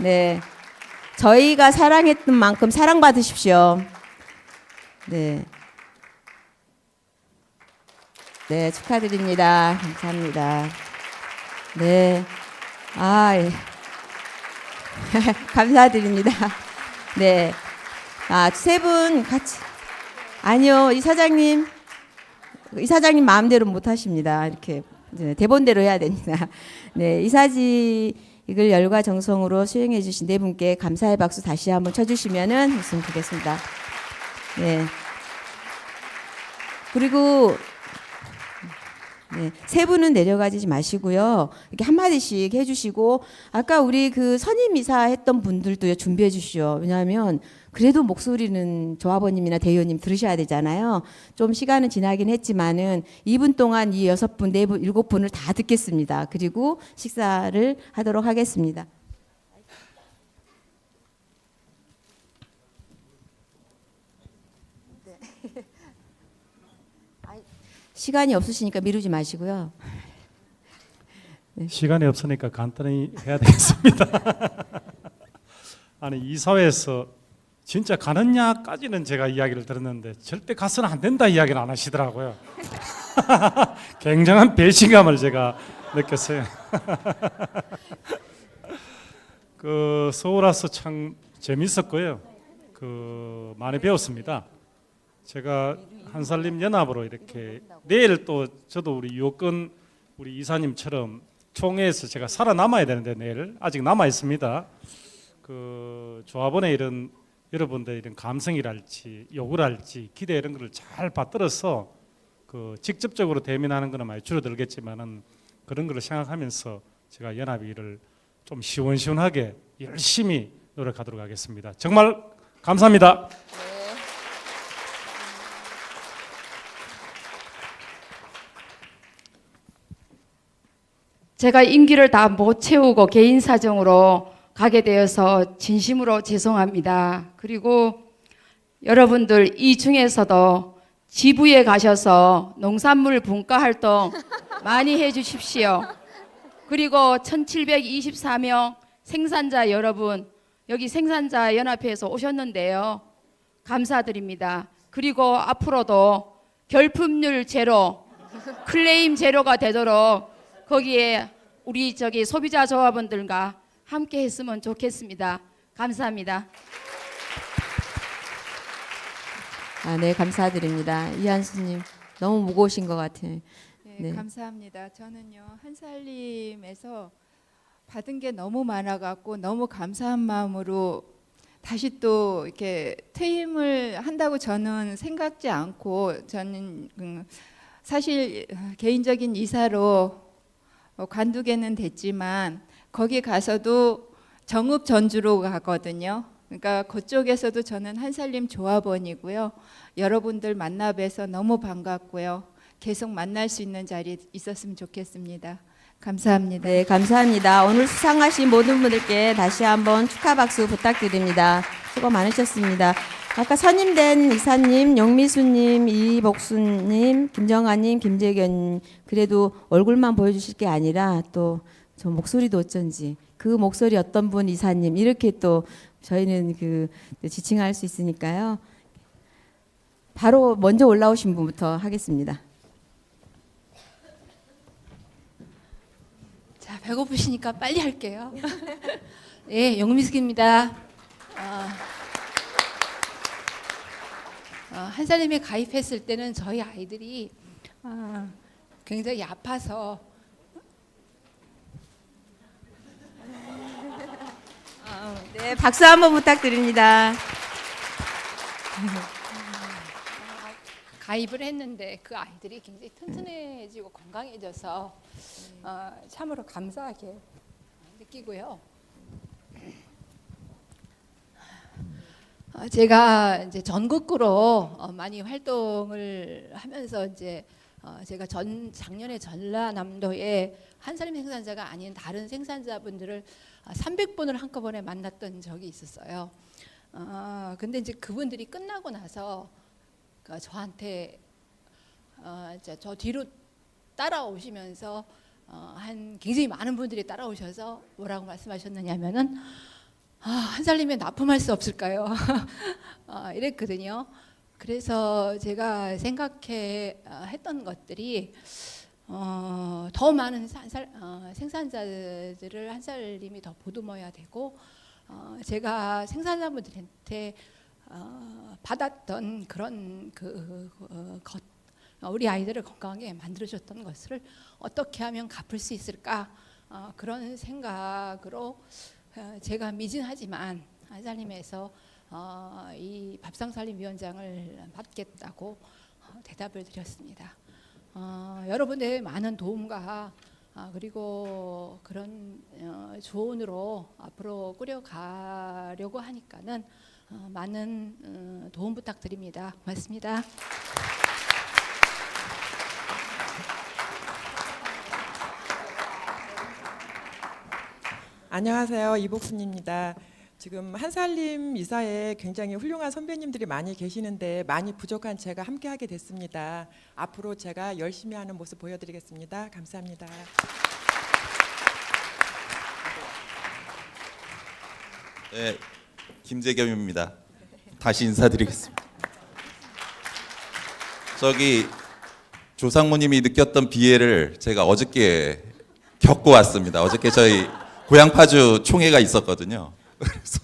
네. 저희가 사랑했던 만큼 사랑받으십시오. 네. 네, 축하드립니다. 감사합니다. 네. 아, 예. 감사드립니다. 네. 아, 세 분 같이. 아니요, 이사장님 마음대로 못 하십니다. 이렇게 대본대로 해야 됩니다. 네, 이사직을 열과 정성으로 수행해 주신 네 분께 감사의 박수 다시 한번 쳐주시면은 했으면 좋겠습니다. 네. 그리고 네, 세 분은 내려가지 마시고요. 이렇게 한마디씩 해주시고, 아까 우리 그 선임이사 했던 분들도 준비해 주시죠. 왜냐하면 그래도 목소리는 조합원님이나 대의원님 들으셔야 되잖아요. 좀 시간은 지나긴 했지만은 2분 동안 이 6분, 4분, 7분을 다 듣겠습니다. 그리고 식사를 하도록 하겠습니다. 시간이 없으시니까 미루지 마시고요. 네. 시간이 없으니까 간단히 해야 되겠습니다. 아니 이사회에서 진짜 가느냐까지는 제가 이야기를 들었는데 절대 가서는 안 된다 이야기를 안 하시더라고요. 굉장한 배신감을 제가 느꼈어요. 그 서울 와서 참 재밌었고요. 그 많이 배웠습니다. 제가 한살림 연합으로 이렇게 내일 또 저도 우리 유호권 우리 이사님처럼 총회에서 제가 살아남아야 되는데 내일 아직 남아 있습니다. 그 조합원의 이런 여러분들 이런 감성이랄지 요구랄지 기대 이런 거를 잘 받들어서 그 직접적으로 대면하는 거는 많이 줄어들겠지만은 그런 거를 생각하면서 제가 연합 일을 좀 시원시원하게 열심히 노력하도록 하겠습니다. 정말 감사합니다. 제가 임기를 다 못 채우고 개인 사정으로 가게 되어서 진심으로 죄송합니다. 그리고 여러분들 이 중에서도 지부에 가셔서 농산물 분과 활동 많이 해주십시오. 그리고 1724명 생산자 여러분, 여기 생산자 연합회에서 오셨는데요. 감사드립니다. 그리고 앞으로도 결품률 제로, 클레임 제로가 되도록 거기에 우리 소비자 조합원들과 함께 했으면 좋겠습니다. 감사합니다. 아, 네, 감사드립니다. 이한수님 너무 무거우신 것 같아요. 네, 네. 감사합니다. 저는요 한살림에서 받은 게 너무 많아갖고 너무 감사한 마음으로 다시 또 이렇게 퇴임을 한다고 저는 생각지 않고 저는 사실 개인적인 이사로 관두게는 됐지만 거기 가서도 정읍 전주로 가거든요. 그러니까 그쪽에서도 저는 한살림 조합원이고요. 여러분들 만나 뵈서 너무 반갑고요. 계속 만날 수 있는 자리 있었으면 좋겠습니다. 감사합니다. 네, 감사합니다. 오늘 수상하신 모든 분들께 다시 한번 축하 박수 부탁드립니다. 수고 많으셨습니다. 아까 선임된 이사님, 영미수님, 이복수님, 김정아님, 김재견님 그래도 얼굴만 보여주실 게 아니라 또 저 목소리도 어쩐지 그 목소리 어떤 분 이사님 이렇게 또 저희는 그 지칭할 수 있으니까요. 바로 먼저 올라오신 분부터 하겠습니다. 자, 배고프시니까 빨리 할게요. 예, 영미숙입니다. 한살림에 가입했을 때는 저희 아이들이 굉장히 아파서 네, 박수 한번 부탁드립니다. 가입을 했는데 그 아이들이 굉장히 튼튼해지고 건강해져서 참으로 감사하게 느끼고요. 제가 이제 전국구로 많이 활동을 하면서 이제 제가 작년에 전라남도에 한살림 생산자가 아닌 다른 생산자분들을 300분을 한꺼번에 만났던 적이 있었어요. 근데 이제 그분들이 끝나고 나서 저한테 저 뒤로 따라오시면서 굉장히 많은 분들이 따라오셔서 뭐라고 말씀하셨느냐면은 한살림에 납품할 수 없을까요? 이랬거든요. 그래서 제가 했던 것들이 더 많은 생산자들을 한살림이 더 보듬어야 되고 제가 생산자분들한테 받았던 그런 것, 우리 아이들을 건강하게 만들어줬던 것을 어떻게 하면 갚을 수 있을까, 그런 생각으로 제가 미진하지만 한살림에서 이 밥상살림위원장을 맡겠다고 대답을 드렸습니다. 여러분의 많은 도움과 그리고 그런 조언으로 앞으로 꾸려가려고 하니까는 많은 도움 부탁드립니다. 고맙습니다. 안녕하세요. 이복순입니다. 지금 한살림 이사에 굉장히 훌륭한 선배님들이 많이 계시는데 많이 부족한 제가 함께하게 됐습니다. 앞으로 제가 열심히 하는 모습 보여드리겠습니다. 감사합니다. 네, 김재겸입니다. 다시 인사드리겠습니다. 조상모님이 느꼈던 비애를 제가 어저께 겪고 왔습니다. 어저께 저희 고향파주 총회가 있었거든요. 그래서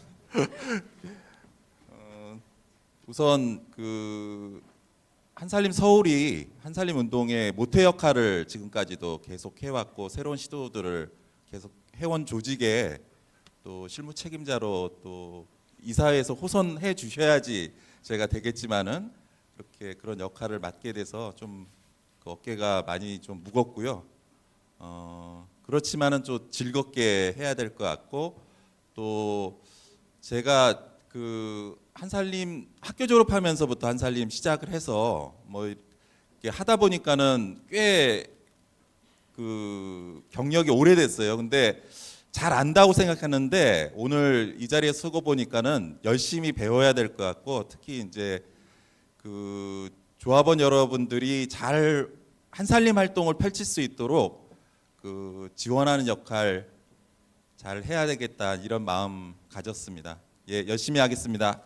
우선 한살림 서울이 한살림 운동의 모태 역할을 지금까지도 계속 해왔고 새로운 시도들을 계속 해온 조직에 또 실무 책임자로 또 이사회에서 호선해 주셔야지 제가 되겠지만은 그런 역할을 맡게 돼서 좀 어깨가 많이 좀 무겁고요. 그렇지만은 좀 즐겁게 해야 될 것 같고 또 제가 한살림 학교 졸업하면서부터 한살림 시작을 해서 뭐 이렇게 하다 보니까는 꽤 경력이 오래됐어요. 근데 잘 안다고 생각하는데 오늘 이 자리에 서고 보니까는 열심히 배워야 될 것 같고 특히 이제 조합원 여러분들이 잘 한살림 활동을 펼칠 수 있도록 지원하는 역할 잘 해야 되겠다 이런 마음 가졌습니다. 예, 열심히 하겠습니다.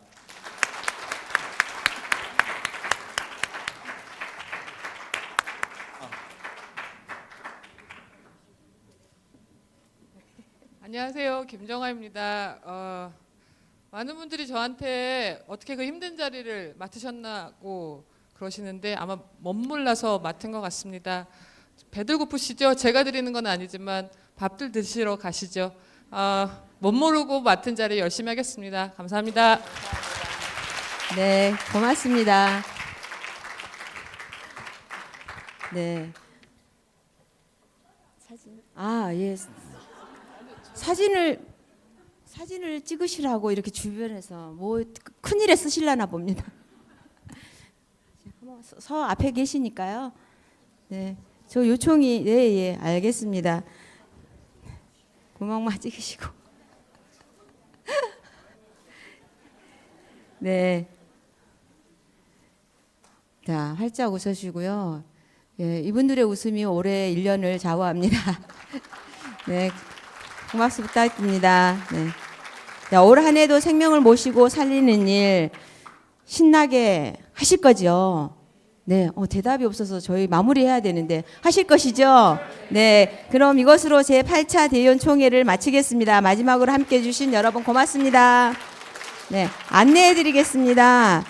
안녕하세요. 김정아입니다. 많은 분들이 저한테 어떻게 그 힘든 자리를 맡으셨나고 그러시는데 아마 멋몰라서 맡은 것 같습니다. 배들 고프시죠? 제가 드리는 건 아니지만 밥들 드시러 가시죠. 못 모르고 맡은 자리 열심히 하겠습니다. 감사합니다. 네, 고맙습니다. 네. 예. 사진을 찍으시라고 이렇게 주변에서 뭐 큰일에 쓰실라나 봅니다. 서 앞에 계시니까요. 네, 저 요청이 예, 알겠습니다. 구멍만 찍으시고. 네. 자, 활짝 웃으시고요. 예, 이분들의 웃음이 올해 1년을 좌우합니다. 네. 고맙습니다. 부탁드립니다. 네. 자, 올 한 해도 생명을 모시고 살리는 일 신나게 하실 거죠? 네, 대답이 없어서 저희 마무리해야 되는데 하실 것이죠? 네, 그럼 이것으로 제 8차 대의원 총회를 마치겠습니다. 마지막으로 함께해 주신 여러분 고맙습니다. 네, 안내해 드리겠습니다.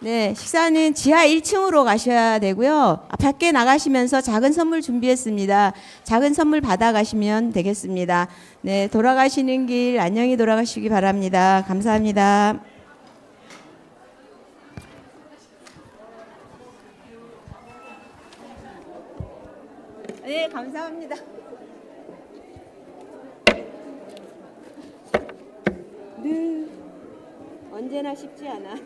네, 식사는 지하 1층으로 가셔야 되고요. 밖에 나가시면서 작은 선물 준비했습니다. 작은 선물 받아 가시면 되겠습니다. 네, 돌아가시는 길 안녕히 돌아가시기 바랍니다. 감사합니다. 네, 감사합니다. 네, 언제나 쉽지 않아.